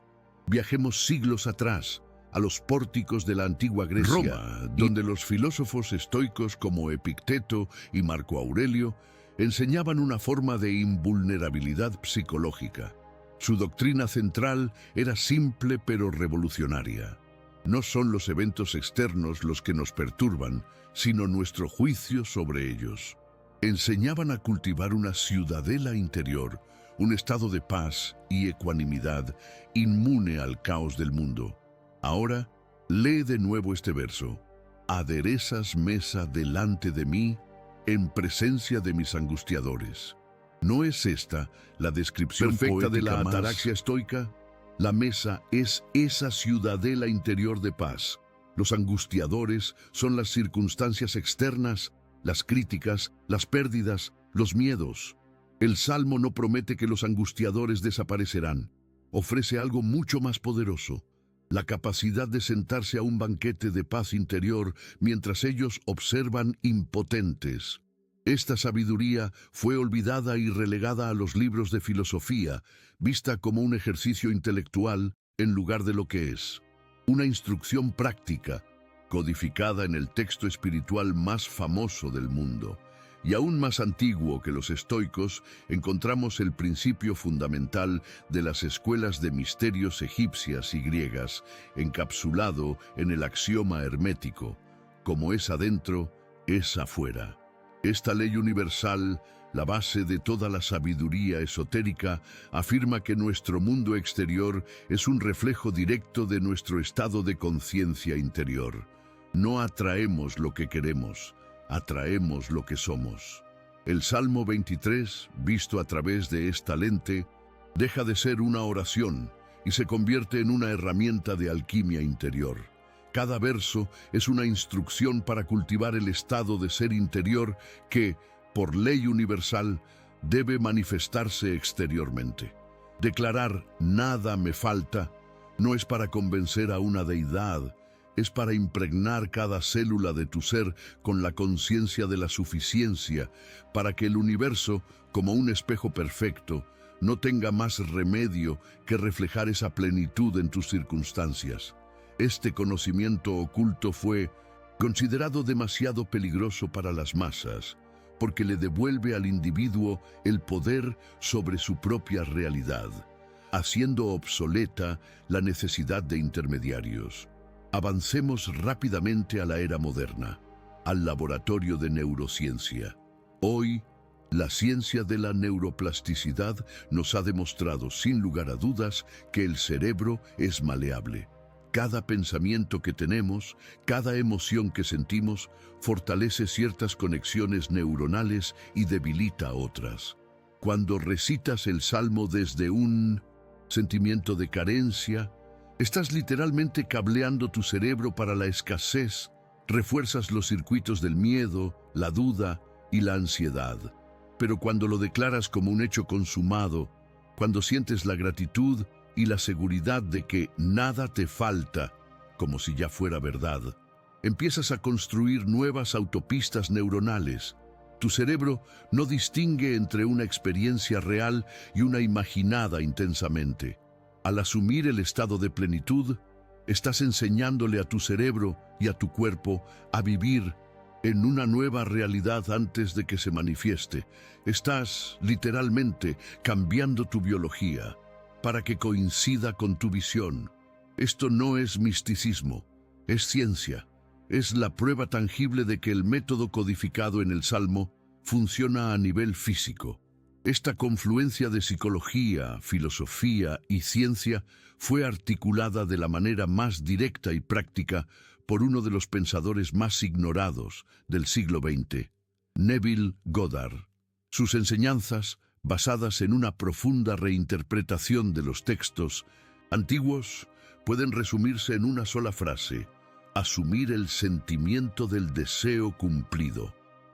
Speaker 1: Viajemos siglos atrás, a los pórticos de la antigua Grecia, Roma, donde los filósofos estoicos como Epicteto y Marco Aurelio enseñaban una forma de invulnerabilidad psicológica. Su doctrina central era simple pero revolucionaria. No son los eventos externos los que nos perturban, sino nuestro juicio sobre ellos. Enseñaban a cultivar una ciudadela interior, un estado de paz y ecuanimidad inmune al caos del mundo. Ahora, lee de nuevo este verso. Aderezas mesa delante de mí en presencia de mis angustiadores. ¿No es esta la descripción perfecta de la ataraxia estoica? La mesa es esa ciudadela interior de paz. Los angustiadores son las circunstancias externas, las críticas, las pérdidas, los miedos. El Salmo no promete que los angustiadores desaparecerán. Ofrece algo mucho más poderoso: la capacidad de sentarse a un banquete de paz interior mientras ellos observan impotentes. Esta sabiduría fue olvidada y relegada a los libros de filosofía, vista como un ejercicio intelectual en lugar de lo que es. Una instrucción práctica, codificada en el texto espiritual más famoso del mundo. Y aún más antiguo que los estoicos, encontramos el principio fundamental de las escuelas de misterios egipcias y griegas, encapsulado en el axioma hermético: como es adentro, es afuera. Esta ley universal, la base de toda la sabiduría esotérica, afirma que nuestro mundo exterior es un reflejo directo de nuestro estado de conciencia interior. No atraemos lo que queremos, atraemos lo que somos. El Salmo 23, visto a través de esta lente, deja de ser una oración y se convierte en una herramienta de alquimia interior. Cada verso es una instrucción para cultivar el estado de ser interior que, por ley universal, debe manifestarse exteriormente. Declarar "nada me falta" no es para convencer a una deidad, es para impregnar cada célula de tu ser con la conciencia de la suficiencia, para que el universo, como un espejo perfecto, no tenga más remedio que reflejar esa plenitud en tus circunstancias. Este conocimiento oculto fue considerado demasiado peligroso para las masas, porque le devuelve al individuo el poder sobre su propia realidad, haciendo obsoleta la necesidad de intermediarios. Avancemos rápidamente a la era moderna, al laboratorio de neurociencia. Hoy, la ciencia de la neuroplasticidad nos ha demostrado sin lugar a dudas que el cerebro es maleable. Cada pensamiento que tenemos, cada emoción que sentimos, fortalece ciertas conexiones neuronales y debilita otras. Cuando recitas el Salmo desde un sentimiento de carencia, estás literalmente cableando tu cerebro para la escasez, refuerzas los circuitos del miedo, la duda y la ansiedad. Pero cuando lo declaras como un hecho consumado, cuando sientes la gratitud y la seguridad de que nada te falta, como si ya fuera verdad, empiezas a construir nuevas autopistas neuronales. Tu cerebro no distingue entre una experiencia real y una imaginada intensamente. Al asumir el estado de plenitud, estás enseñándole a tu cerebro y a tu cuerpo a vivir en una nueva realidad antes de que se manifieste. Estás, literalmente, cambiando tu biología para que coincida con tu visión. Esto no es misticismo, es ciencia. Es la prueba tangible de que el método codificado en el Salmo funciona a nivel físico. Esta confluencia de psicología, filosofía y ciencia fue articulada de la manera más directa y práctica por uno de los pensadores más ignorados del siglo XX, Neville Goddard. Sus enseñanzas, basadas en una profunda reinterpretación de los textos antiguos, pueden resumirse en una sola frase: asumir el sentimiento del deseo cumplido.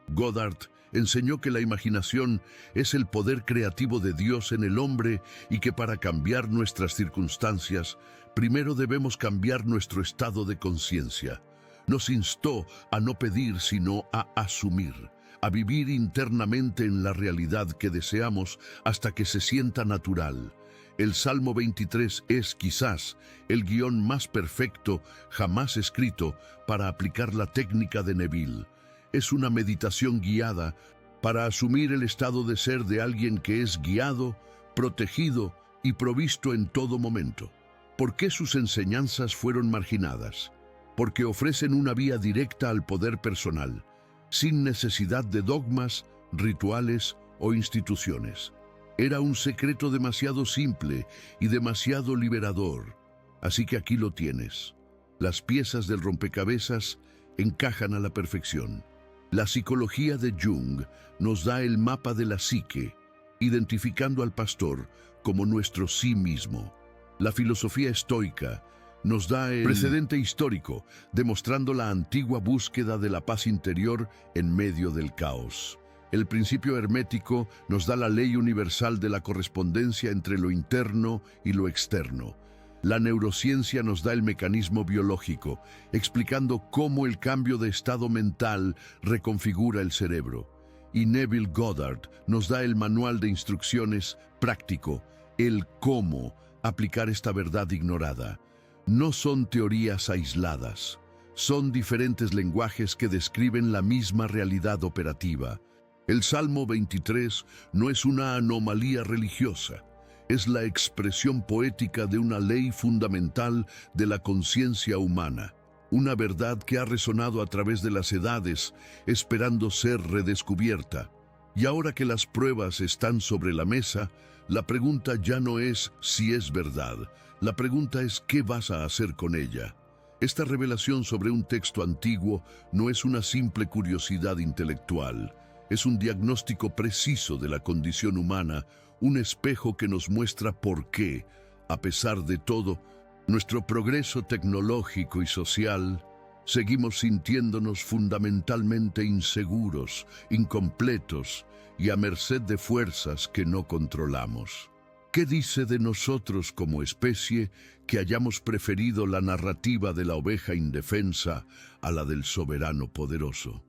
Speaker 1: Goddard enseñó que la imaginación es el poder creativo de Dios en el hombre y que para cambiar nuestras circunstancias, primero debemos cambiar nuestro estado de conciencia. Nos instó a no pedir, sino a asumir, a vivir internamente en la realidad que deseamos hasta que se sienta natural. El Salmo 23 es quizás el guión más perfecto jamás escrito para aplicar la técnica de Neville. Es una meditación guiada para asumir el estado de ser de alguien que es guiado, protegido y provisto en todo momento. ¿Por qué sus enseñanzas fueron marginadas? Porque ofrecen una vía directa al poder personal, sin necesidad de dogmas, rituales o instituciones. Era un secreto demasiado simple y demasiado liberador. Así que aquí lo tienes. Las piezas del rompecabezas encajan a la perfección. La psicología de Jung nos da el mapa de la psique, identificando al pastor como nuestro sí mismo. La filosofía estoica nos da el precedente histórico, demostrando la antigua búsqueda de la paz interior en medio del caos. El principio hermético nos da la ley universal de la correspondencia entre lo interno y lo externo. La neurociencia nos da el mecanismo biológico, explicando cómo el cambio de estado mental reconfigura el cerebro. Y Neville Goddard nos da el manual de instrucciones práctico, el cómo aplicar esta verdad ignorada. No son teorías aisladas, son diferentes lenguajes que describen la misma realidad operativa. El Salmo 23 no es una anomalía religiosa. Es la expresión poética de una ley fundamental de la conciencia humana, una verdad que ha resonado a través de las edades, esperando ser redescubierta. Y ahora que las pruebas están sobre la mesa, la pregunta ya no es si es verdad, la pregunta es ¿qué vas a hacer con ella? Esta revelación sobre un texto antiguo no es una simple curiosidad intelectual, es un diagnóstico preciso de la condición humana, un espejo que nos muestra por qué, a pesar de todo, nuestro progreso tecnológico y social, seguimos sintiéndonos fundamentalmente inseguros, incompletos y a merced de fuerzas que no controlamos. ¿Qué dice de nosotros como especie que hayamos preferido la narrativa de la oveja indefensa a la del soberano poderoso?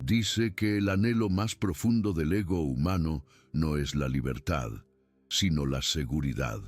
Speaker 1: Dice que el anhelo más profundo del ego humano no es la libertad, sino la seguridad.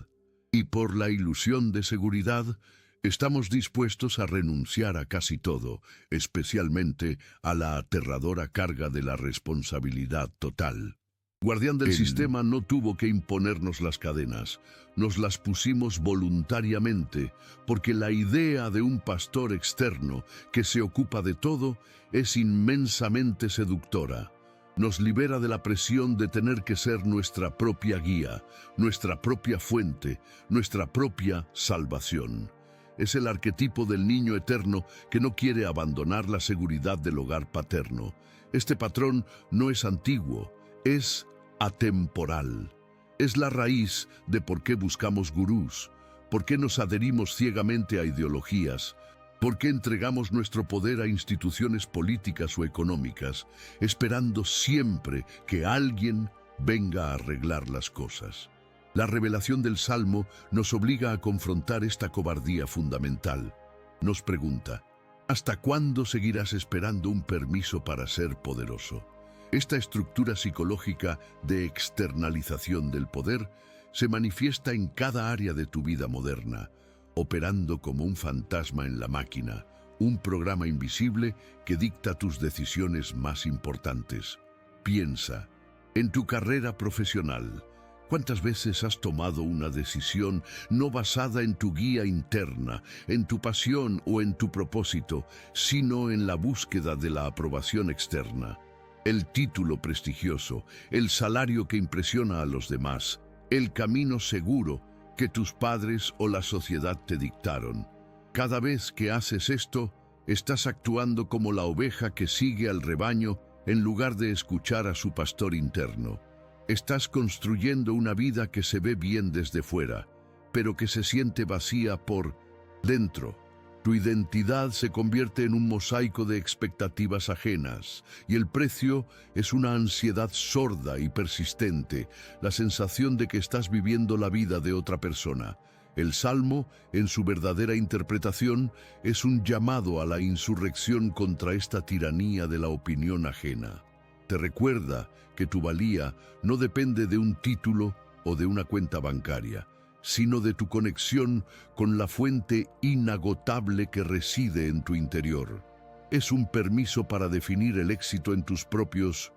Speaker 1: Y por la ilusión de seguridad, Estamos dispuestos a renunciar a casi todo, especialmente a la aterradora carga de la responsabilidad total. Guardián del Sistema no tuvo que imponernos las cadenas, nos las pusimos voluntariamente, porque la idea de un pastor externo que se ocupa de todo es inmensamente seductora. Nos libera de la presión de tener que ser nuestra propia guía, nuestra propia fuente, nuestra propia salvación. Es el arquetipo del niño eterno que no quiere abandonar la seguridad del hogar paterno. Este patrón no es antiguo, es atemporal. Es la raíz de por qué buscamos gurús, por qué nos adherimos ciegamente a ideologías, por qué entregamos nuestro poder a instituciones políticas o económicas, esperando siempre que alguien venga a arreglar las cosas. La revelación del Salmo nos obliga a confrontar esta cobardía fundamental. Nos pregunta, ¿hasta cuándo seguirás esperando un permiso para ser poderoso? Esta estructura psicológica de externalización del poder se manifiesta en cada área de tu vida moderna, operando como un fantasma en la máquina, un programa invisible que dicta tus decisiones más importantes. Piensa, en tu carrera profesional, ¿cuántas veces has tomado una decisión no basada en tu guía interna, en tu pasión o en tu propósito, sino en la búsqueda de la aprobación externa? El título prestigioso, el salario que impresiona a los demás, el camino seguro que tus padres o la sociedad te dictaron. Cada vez que haces esto, estás actuando como la oveja que sigue al rebaño en lugar de escuchar a su pastor interno. Estás construyendo una vida que se ve bien desde fuera, pero que se siente vacía por dentro. Tu identidad se convierte en un mosaico de expectativas ajenas, y el precio es una ansiedad sorda y persistente, la sensación de que estás viviendo la vida de otra persona. El Salmo, en su verdadera interpretación, es un llamado a la insurrección contra esta tiranía de la opinión ajena. Te recuerda que tu valía no depende de un título o de una cuenta bancaria, sino de tu conexión con la fuente inagotable que reside en tu interior. Es un permiso para definir el éxito en tus propios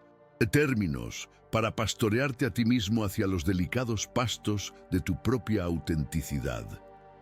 Speaker 1: términos, para pastorearte a ti mismo hacia los delicados pastos de tu propia autenticidad.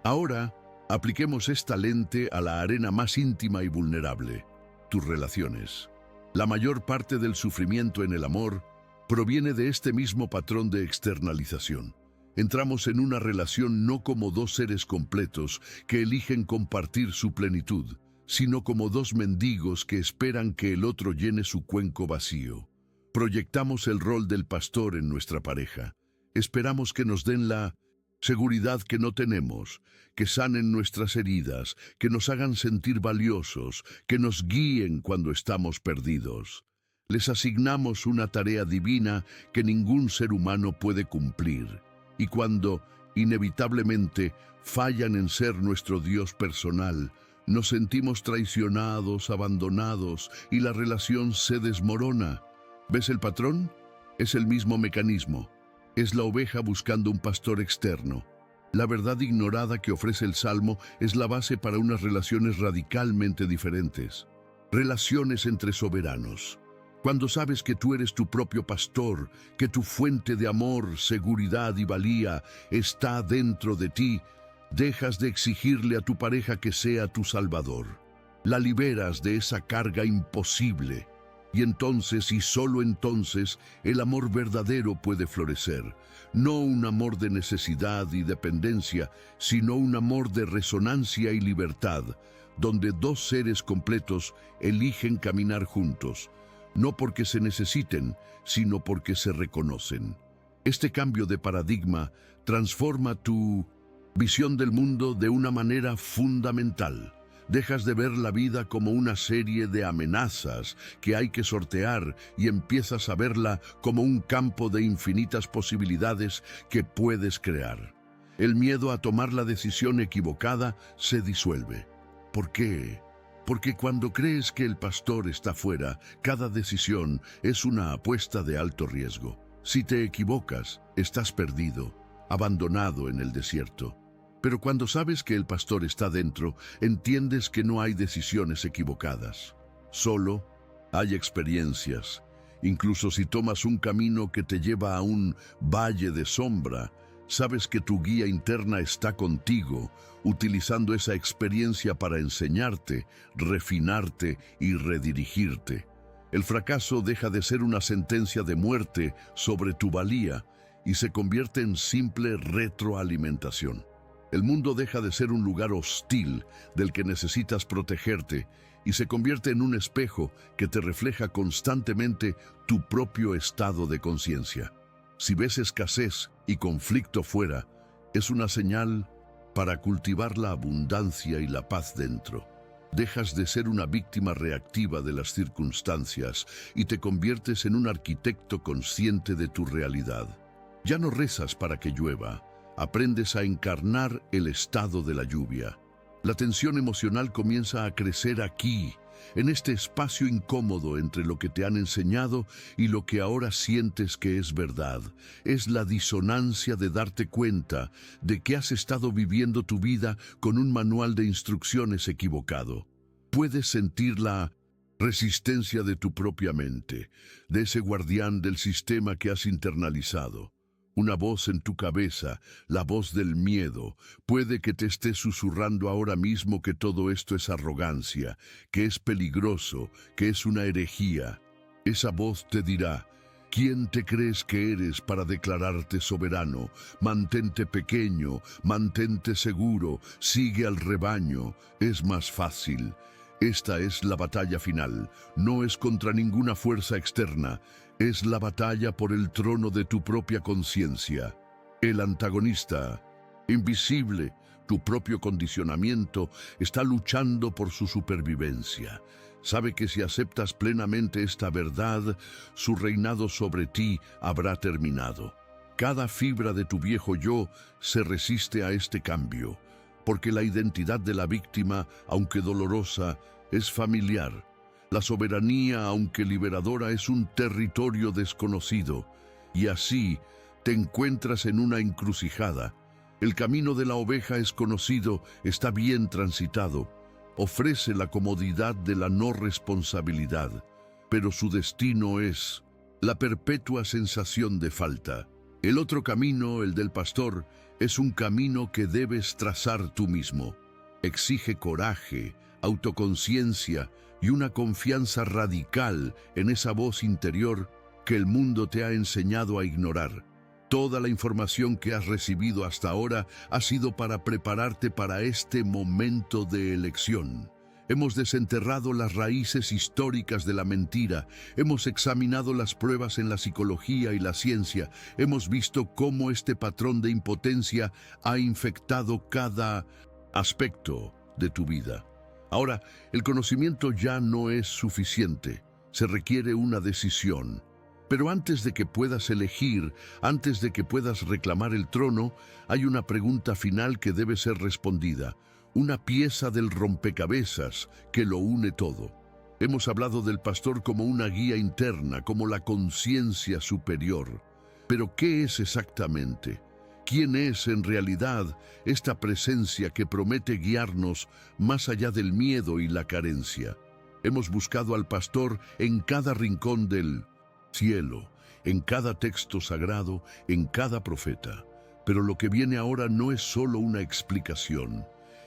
Speaker 1: Ahora, apliquemos esta lente a la arena más íntima y vulnerable, tus relaciones. La mayor parte del sufrimiento en el amor proviene de este mismo patrón de externalización. Entramos en una relación no como dos seres completos que eligen compartir su plenitud, sino como dos mendigos que esperan que el otro llene su cuenco vacío. Proyectamos el rol del pastor en nuestra pareja. Esperamos que nos den la seguridad que no tenemos, que sanen nuestras heridas, que nos hagan sentir valiosos, que nos guíen cuando estamos perdidos. Les asignamos una tarea divina que ningún ser humano puede cumplir. Y cuando, inevitablemente, fallan en ser nuestro Dios personal, nos sentimos traicionados, abandonados, y la relación se desmorona. ¿Ves el patrón? Es el mismo mecanismo. Es la oveja buscando un pastor externo. La verdad ignorada que ofrece el Salmo es la base para unas relaciones radicalmente diferentes. Relaciones entre soberanos. Cuando sabes que tú eres tu propio pastor, que tu fuente de amor, seguridad y valía está dentro de ti, dejas de exigirle a tu pareja que sea tu salvador. La liberas de esa carga imposible. Y entonces, y solo entonces, el amor verdadero puede florecer. No un amor de necesidad y dependencia, sino un amor de resonancia y libertad, donde dos seres completos eligen caminar juntos. No porque se necesiten, sino porque se reconocen. Este cambio de paradigma transforma tu visión del mundo de una manera fundamental. Dejas de ver la vida como una serie de amenazas que hay que sortear y empiezas a verla como un campo de infinitas posibilidades que puedes crear. El miedo a tomar la decisión equivocada se disuelve. ¿Por qué? Porque cuando crees que el pastor está fuera, cada decisión es una apuesta de alto riesgo. Si te equivocas, estás perdido, abandonado en el desierto. Pero cuando sabes que el pastor está dentro, entiendes que no hay decisiones equivocadas. Solo hay experiencias. Incluso si tomas un camino que te lleva a un valle de sombra, sabes que tu guía interna está contigo, utilizando esa experiencia para enseñarte, refinarte y redirigirte. El fracaso deja de ser una sentencia de muerte sobre tu valía y se convierte en simple retroalimentación. El mundo deja de ser un lugar hostil del que necesitas protegerte y se convierte en un espejo que te refleja constantemente tu propio estado de conciencia. Si ves escasez y conflicto fuera, es una señal para cultivar la abundancia y la paz dentro. Dejas de ser una víctima reactiva de las circunstancias y te conviertes en un arquitecto consciente de tu realidad. Ya no rezas para que llueva, aprendes a encarnar el estado de la lluvia. La tensión emocional comienza a crecer aquí, en este espacio incómodo entre lo que te han enseñado y lo que ahora sientes que es verdad. Es la disonancia de darte cuenta de que has estado viviendo tu vida con un manual de instrucciones equivocado. Puedes sentir la resistencia de tu propia mente, de ese guardián del sistema que has internalizado. Una voz en tu cabeza, la voz del miedo, puede que te esté susurrando ahora mismo que todo esto es arrogancia, que es peligroso, que es una herejía. Esa voz te dirá: ¿quién te crees que eres para declararte soberano? Mantente pequeño, mantente seguro, sigue al rebaño, es más fácil. Esta es la batalla final, no es contra ninguna fuerza externa, es la batalla por el trono de tu propia conciencia. El antagonista, invisible, tu propio condicionamiento, está luchando por su supervivencia. Sabe que si aceptas plenamente esta verdad, su reinado sobre ti habrá terminado. Cada fibra de tu viejo yo se resiste a este cambio, porque la identidad de la víctima, aunque dolorosa, es familiar. La soberanía, aunque liberadora, es un territorio desconocido, y así te encuentras en una encrucijada. El camino de la oveja es conocido, está bien transitado, ofrece la comodidad de la no responsabilidad, pero su destino es la perpetua sensación de falta. El otro camino, el del pastor, es un camino que debes trazar tú mismo. Exige coraje, autoconciencia y una confianza radical en esa voz interior que el mundo te ha enseñado a ignorar. Toda la información que has recibido hasta ahora ha sido para prepararte para este momento de elección. Hemos desenterrado las raíces históricas de la mentira, hemos examinado las pruebas en la psicología y la ciencia, hemos visto cómo este patrón de impotencia ha infectado cada aspecto de tu vida. Ahora, el conocimiento ya no es suficiente, se requiere una decisión. Pero antes de que puedas elegir, antes de que puedas reclamar el trono, hay una pregunta final que debe ser respondida, una pieza del rompecabezas que lo une todo. Hemos hablado del pastor como una guía interna, como la conciencia superior. Pero ¿qué es exactamente? ¿Quién es en realidad esta presencia que promete guiarnos más allá del miedo y la carencia? Hemos buscado al pastor en cada rincón del cielo, en cada texto sagrado, en cada profeta. Pero lo que viene ahora no es solo una explicación,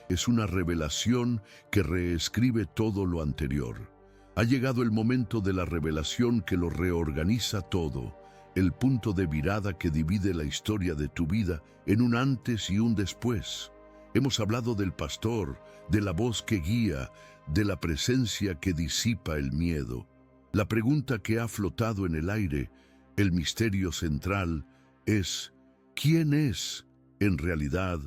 Speaker 1: es una revelación que reescribe todo lo anterior. Ha llegado el momento de la revelación que lo reorganiza todo, el punto de virada que divide la historia de tu vida en un antes y un después. Hemos hablado del pastor, de la voz que guía, de la presencia que disipa el miedo. La pregunta que ha flotado en el aire, el misterio central, es: ¿quién es, en realidad,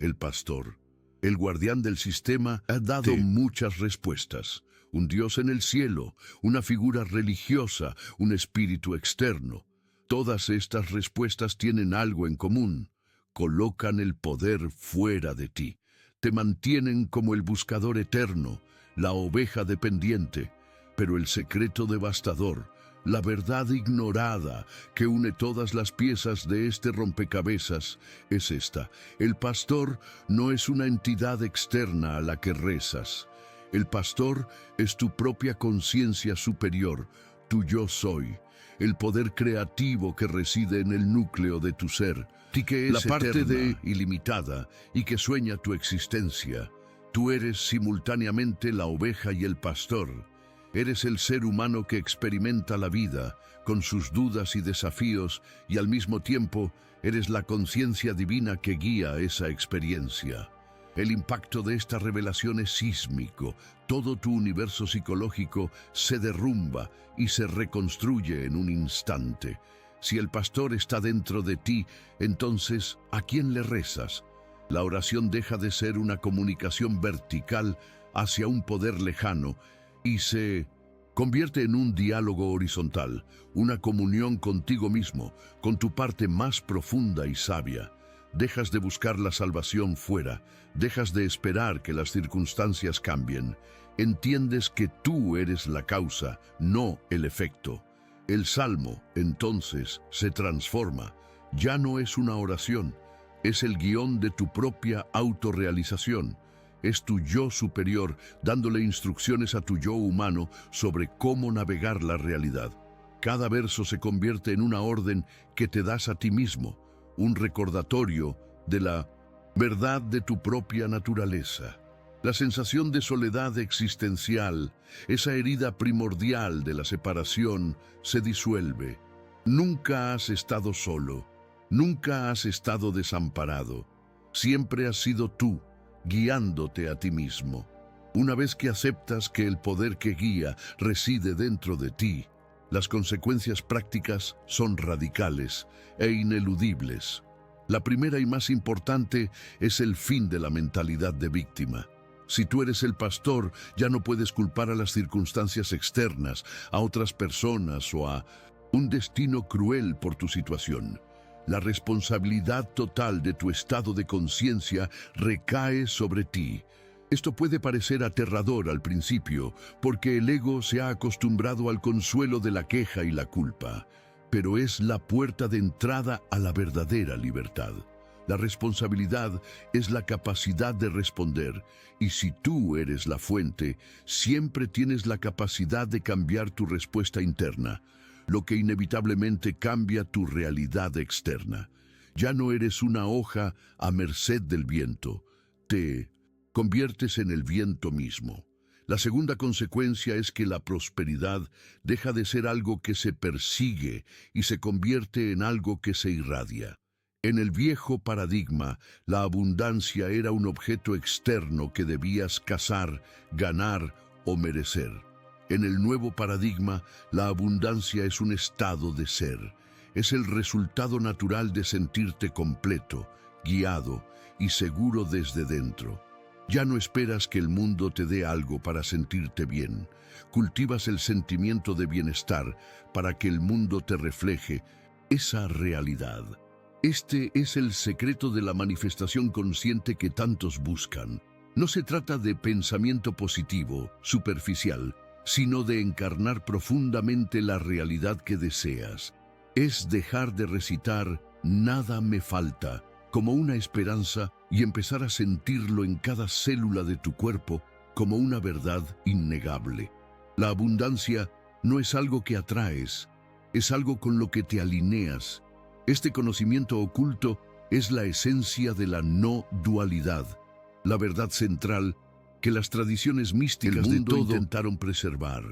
Speaker 1: el pastor? El guardián del sistema ha dado muchas respuestas. Un Dios en el cielo, una figura religiosa, un espíritu externo. Todas estas respuestas tienen algo en común. Colocan el poder fuera de ti. Te mantienen como el buscador eterno, la oveja dependiente. Pero el secreto devastador La verdad ignorada que une todas las piezas de este rompecabezas es esta: el pastor no es una entidad externa a la que rezas. El pastor es tu propia conciencia superior, tu yo soy, el poder creativo que reside en el núcleo de tu ser, y que es la parte de ilimitada y que sueña tu existencia. Tú eres simultáneamente la oveja y el pastor. Eres el ser humano que experimenta la vida, con sus dudas y desafíos, y al mismo tiempo eres la conciencia divina que guía esa experiencia. El impacto de esta revelación es sísmico. Todo tu universo psicológico se derrumba y se reconstruye en un instante. Si el pastor está dentro de ti, entonces, ¿a quién le rezas? La oración deja de ser una comunicación vertical hacia un poder lejano y se convierte en un diálogo horizontal, una comunión contigo mismo, con tu parte más profunda y sabia. Dejas de buscar la salvación fuera, dejas de esperar que las circunstancias cambien. Entiendes que tú eres la causa, no el efecto. El salmo, entonces, se transforma. Ya no es una oración, es el guión de tu propia autorrealización. Es tu yo superior dándole instrucciones a tu yo humano sobre cómo navegar la realidad. Cada verso se convierte en una orden que te das a ti mismo, un recordatorio de la verdad de tu propia naturaleza. La sensación de soledad existencial, esa herida primordial de la separación, se disuelve. Nunca has estado solo, nunca has estado desamparado. Siempre has sido tú, guiándote a ti mismo. Una vez que aceptas que el poder que guía reside dentro de ti, las consecuencias prácticas son radicales e ineludibles. La primera y más importante es el fin de la mentalidad de víctima. Si tú eres el pastor, ya no puedes culpar a las circunstancias externas, a otras personas o a un destino cruel por tu situación. La responsabilidad total de tu estado de conciencia recae sobre ti. Esto puede parecer aterrador al principio, porque el ego se ha acostumbrado al consuelo de la queja y la culpa, pero es la puerta de entrada a la verdadera libertad. La responsabilidad es la capacidad de responder, y si tú eres la fuente, siempre tienes la capacidad de cambiar tu respuesta interna, lo que inevitablemente cambia tu realidad externa. Ya no eres una hoja a merced del viento, te conviertes en el viento mismo. La segunda consecuencia es que la prosperidad deja de ser algo que se persigue y se convierte en algo que se irradia. En el viejo paradigma, la abundancia era un objeto externo que debías cazar, ganar o merecer. En el nuevo paradigma, la abundancia es un estado de ser. Es el resultado natural de sentirte completo, guiado y seguro desde dentro. Ya no esperas que el mundo te dé algo para sentirte bien. Cultivas el sentimiento de bienestar para que el mundo te refleje esa realidad. Este es el secreto de la manifestación consciente que tantos buscan. No se trata de pensamiento positivo, superficial, sino de encarnar profundamente la realidad que deseas. Es dejar de recitar "nada me falta" como una esperanza y empezar a sentirlo en cada célula de tu cuerpo como una verdad innegable. La abundancia no es algo que atraes, es algo con lo que te alineas. Este conocimiento oculto es la esencia de la no dualidad, la verdad central que las tradiciones místicas de todo intentaron preservar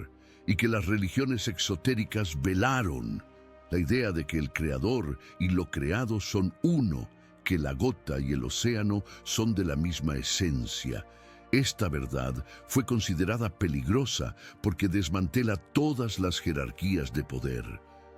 Speaker 1: y que las religiones exotéricas velaron. La idea de que el creador y lo creado son uno, que la gota y el océano son de la misma esencia. Esta verdad fue considerada peligrosa porque desmantela todas las jerarquías de poder.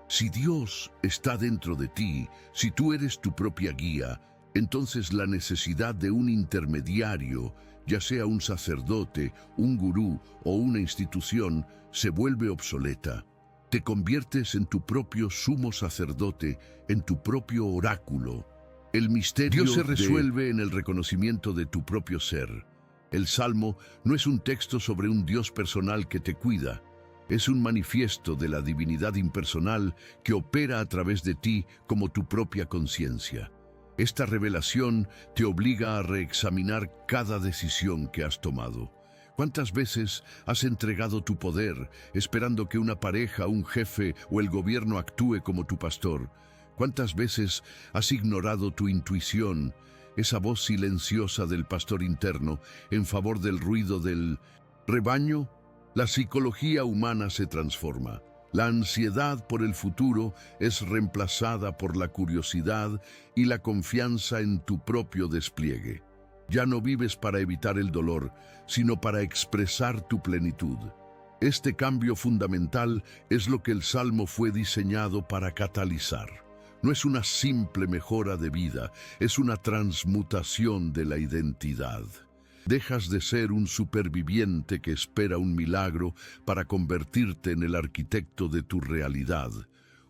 Speaker 1: Si Dios está dentro de ti, si tú eres tu propia guía, entonces la necesidad de un intermediario, ya sea un sacerdote, un gurú o una institución, se vuelve obsoleta. Te conviertes en tu propio sumo sacerdote, en tu propio oráculo. El misterio se resuelve en el reconocimiento de tu propio ser. El Salmo no es un texto sobre un Dios personal que te cuida, Es un manifiesto de la divinidad impersonal que opera a través de ti como tu propia conciencia. Esta revelación te obliga a reexaminar cada decisión que has tomado. ¿Cuántas veces has entregado tu poder esperando que una pareja, un jefe o el gobierno actúe como tu pastor? ¿Cuántas veces has ignorado tu intuición, esa voz silenciosa del pastor interno, en favor del ruido del rebaño? La psicología humana se transforma. La ansiedad por el futuro es reemplazada por la curiosidad y la confianza en tu propio despliegue. Ya no vives para evitar el dolor, sino para expresar tu plenitud. Este cambio fundamental es lo que el Salmo fue diseñado para catalizar. No es una simple mejora de vida, es una transmutación de la identidad. Dejas de ser un superviviente que espera un milagro para convertirte en el arquitecto de tu realidad,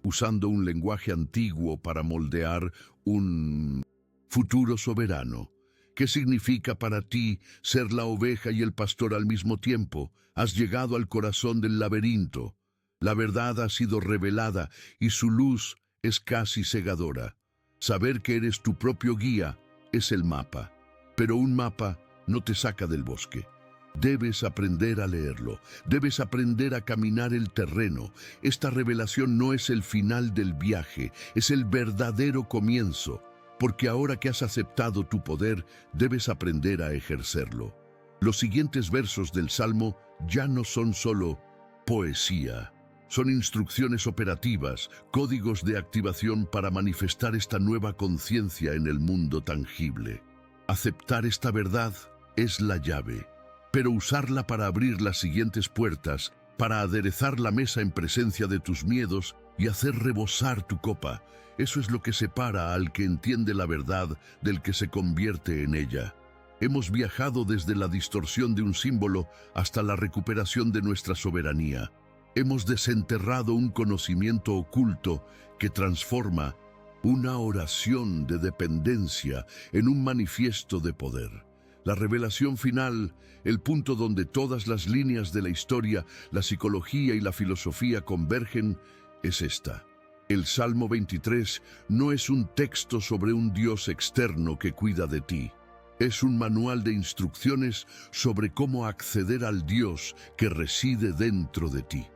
Speaker 1: usando un lenguaje antiguo para moldear un futuro soberano. ¿Qué significa para ti ser la oveja y el pastor al mismo tiempo? Has llegado al corazón del laberinto. La verdad ha sido revelada y su luz es casi cegadora. Saber que eres tu propio guía es el mapa, pero un mapa no te saca del bosque. Debes aprender a leerlo, debes aprender a caminar el terreno. Esta revelación no es el final del viaje, es el verdadero comienzo, porque ahora que has aceptado tu poder, debes aprender a ejercerlo. Los siguientes versos del Salmo ya no son solo poesía, son instrucciones operativas, códigos de activación para manifestar esta nueva conciencia en el mundo tangible. Aceptar esta verdad es la llave, pero usarla para abrir las siguientes puertas, para aderezar la mesa en presencia de tus miedos y hacer rebosar tu copa, eso es lo que separa al que entiende la verdad del que se convierte en ella. Hemos viajado desde la distorsión de un símbolo hasta la recuperación de nuestra soberanía. Hemos desenterrado un conocimiento oculto que transforma una oración de dependencia en un manifiesto de poder. La revelación final, el punto donde todas las líneas de la historia, la psicología y la filosofía convergen, es esta. El Salmo 23 no es un texto sobre un Dios externo que cuida de ti. Es un manual de instrucciones sobre cómo acceder al Dios que reside dentro de ti.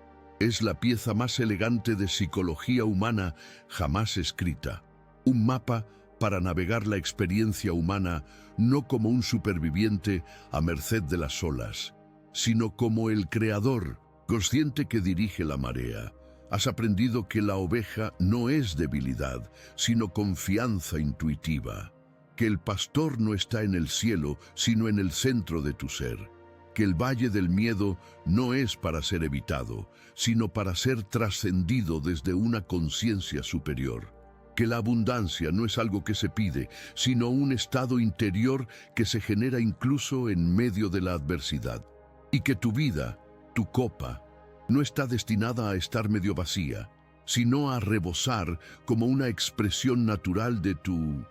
Speaker 1: Es la pieza más elegante de psicología humana jamás escrita. Un mapa para navegar la experiencia humana no como un superviviente a merced de las olas, sino como el creador, consciente que dirige la marea. Has aprendido que la oveja no es debilidad, sino confianza intuitiva, que el pastor no está en el cielo, sino en el centro de tu ser, que el valle del miedo no es para ser evitado, sino para ser trascendido desde una conciencia superior, que la abundancia no es algo que se pide, sino un estado interior que se genera incluso en medio de la adversidad, y que tu vida, tu copa, no está destinada a estar medio vacía, sino a rebosar como una expresión natural de tu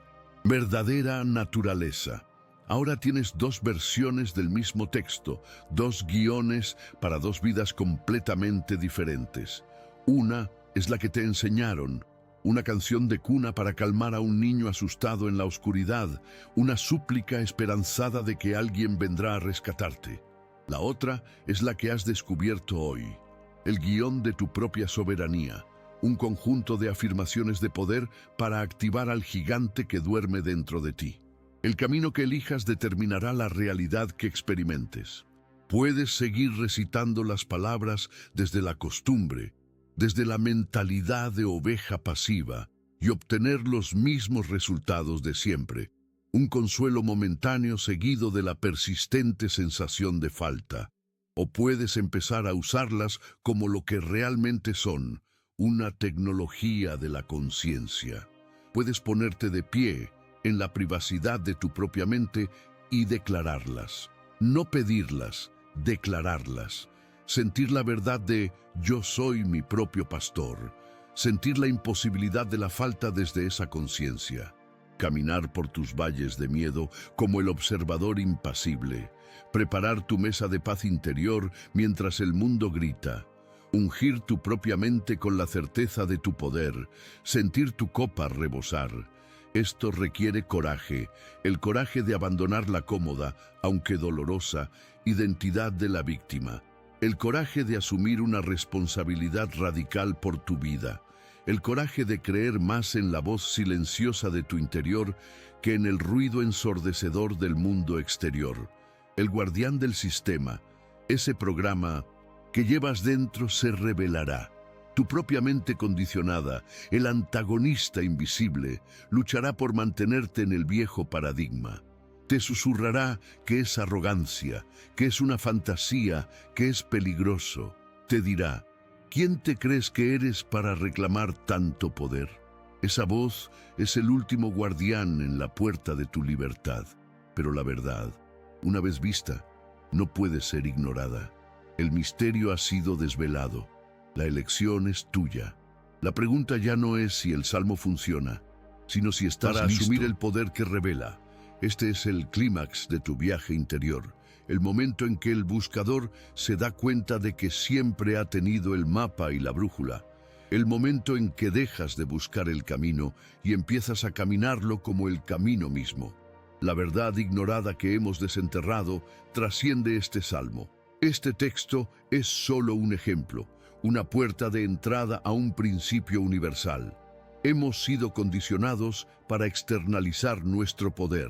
Speaker 1: verdadera naturaleza. Ahora tienes dos versiones del mismo texto, dos guiones para dos vidas completamente diferentes. Una es la que te enseñaron, una canción de cuna para calmar a un niño asustado en la oscuridad, una súplica esperanzada de que alguien vendrá a rescatarte. La otra es la que has descubierto hoy, el guión de tu propia soberanía, un conjunto de afirmaciones de poder para activar al gigante que duerme dentro de ti. El camino que elijas determinará la realidad que experimentes. Puedes seguir recitando las palabras desde la costumbre, desde la mentalidad de oveja pasiva, y obtener los mismos resultados de siempre, un consuelo momentáneo seguido de la persistente sensación de falta. O puedes empezar a usarlas como lo que realmente son, una tecnología de la conciencia. Puedes ponerte de pie en la privacidad de tu propia mente y declararlas. No pedirlas, declararlas. Sentir la verdad de yo soy mi propio pastor. Sentir la imposibilidad de la falta desde esa conciencia. Caminar por tus valles de miedo como el observador impasible. Preparar tu mesa de paz interior mientras el mundo grita. ungir tu propia mente con la certeza de tu poder, sentir tu copa rebosar. Esto requiere coraje, el coraje de abandonar la cómoda, aunque dolorosa, identidad de la víctima. El coraje de asumir una responsabilidad radical por tu vida. El coraje de creer más en la voz silenciosa de tu interior que en el ruido ensordecedor del mundo exterior. El guardián del sistema, ese programa que llevas dentro, se revelará. Tu propia mente condicionada, el antagonista invisible, luchará por mantenerte en el viejo paradigma. Te susurrará que es arrogancia, que es una fantasía, que es peligroso. Te dirá: ¿quién te crees que eres para reclamar tanto poder? Esa voz es el último guardián en la puerta de tu libertad. Pero la verdad, una vez vista, no puede ser ignorada. El misterio ha sido desvelado. La elección es tuya. La pregunta ya no es si el salmo funciona, sino si estás listo para asumir el poder que revela. Este es el clímax de tu viaje interior, el momento en que el buscador se da cuenta de que siempre ha tenido el mapa y la brújula, el momento en que dejas de buscar el camino y empiezas a caminarlo como el camino mismo. La verdad ignorada que hemos desenterrado trasciende este salmo. Este texto es solo un ejemplo, una puerta de entrada a un principio universal. Hemos sido condicionados para externalizar nuestro poder.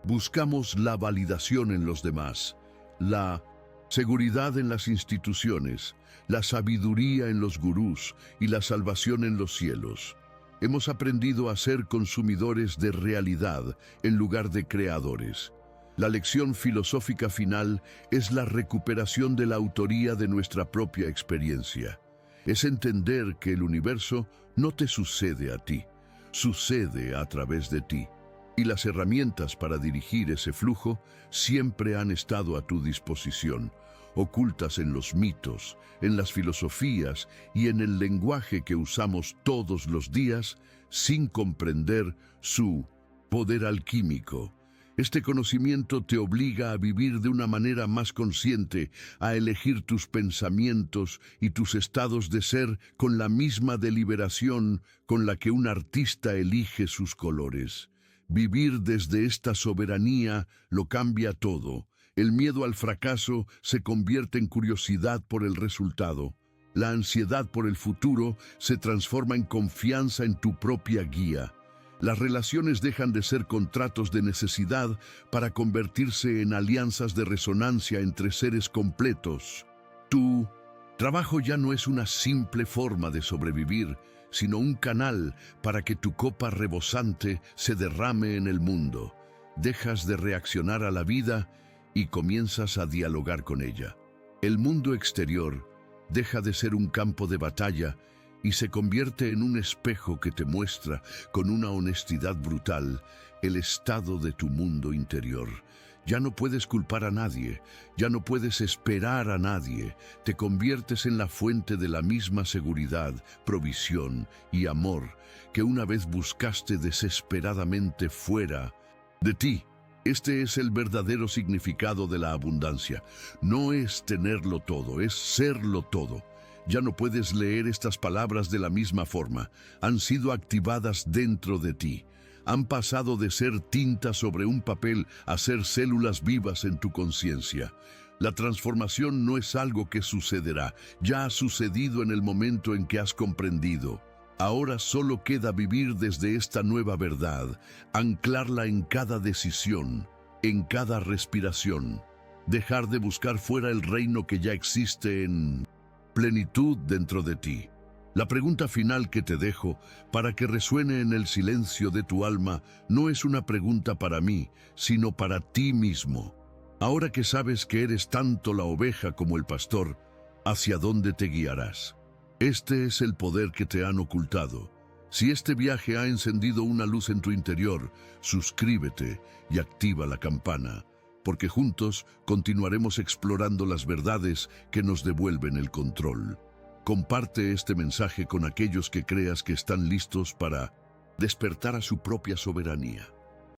Speaker 1: Buscamos la validación en los demás, la seguridad en las instituciones, la sabiduría en los gurús y la salvación en los cielos. Hemos aprendido a ser consumidores de realidad en lugar de creadores. La lección filosófica final es la recuperación de la autoría de nuestra propia experiencia. Es entender que el universo no te sucede a ti, sucede a través de ti. Y las herramientas para dirigir ese flujo siempre han estado a tu disposición, ocultas en los mitos, en las filosofías y en el lenguaje que usamos todos los días sin comprender su poder alquímico. Este conocimiento te obliga a vivir de una manera más consciente, a elegir tus pensamientos y tus estados de ser con la misma deliberación con la que un artista elige sus colores. Vivir desde esta soberanía lo cambia todo. El miedo al fracaso se convierte en curiosidad por el resultado. La ansiedad por el futuro se transforma en confianza en tu propia guía. Las relaciones dejan de ser contratos de necesidad para convertirse en alianzas de resonancia entre seres completos. Tu trabajo ya no es una simple forma de sobrevivir, sino un canal para que tu copa rebosante se derrame en el mundo. Dejas de reaccionar a la vida y comienzas a dialogar con ella. El mundo exterior deja de ser un campo de batalla y se convierte en un espejo que te muestra con una honestidad brutal el estado de tu mundo interior. Ya no puedes culpar a nadie, ya no puedes esperar a nadie. Te conviertes en la fuente de la misma seguridad, provisión y amor que una vez buscaste desesperadamente fuera de ti. Este es el verdadero significado de la abundancia. No es tenerlo todo, es serlo todo. Ya no puedes leer estas palabras de la misma forma. Han sido activadas dentro de ti. Han pasado de ser tinta sobre un papel a ser células vivas en tu conciencia. La transformación no es algo que sucederá. Ya ha sucedido en el momento en que has comprendido. Ahora solo queda vivir desde esta nueva verdad, anclarla en cada decisión, en cada respiración. Dejar de buscar fuera el reino que ya existe en plenitud dentro de ti. La pregunta final que te dejo, para que resuene en el silencio de tu alma, no es una pregunta para mí, sino para ti mismo. Ahora que sabes que eres tanto la oveja como el pastor, ¿hacia dónde te guiarás? Este es el poder que te han ocultado. Si este viaje ha encendido una luz en tu interior, suscríbete y activa la campana, porque juntos continuaremos explorando las verdades que nos devuelven el control. Comparte este mensaje con aquellos que creas que están listos para despertar a su propia soberanía.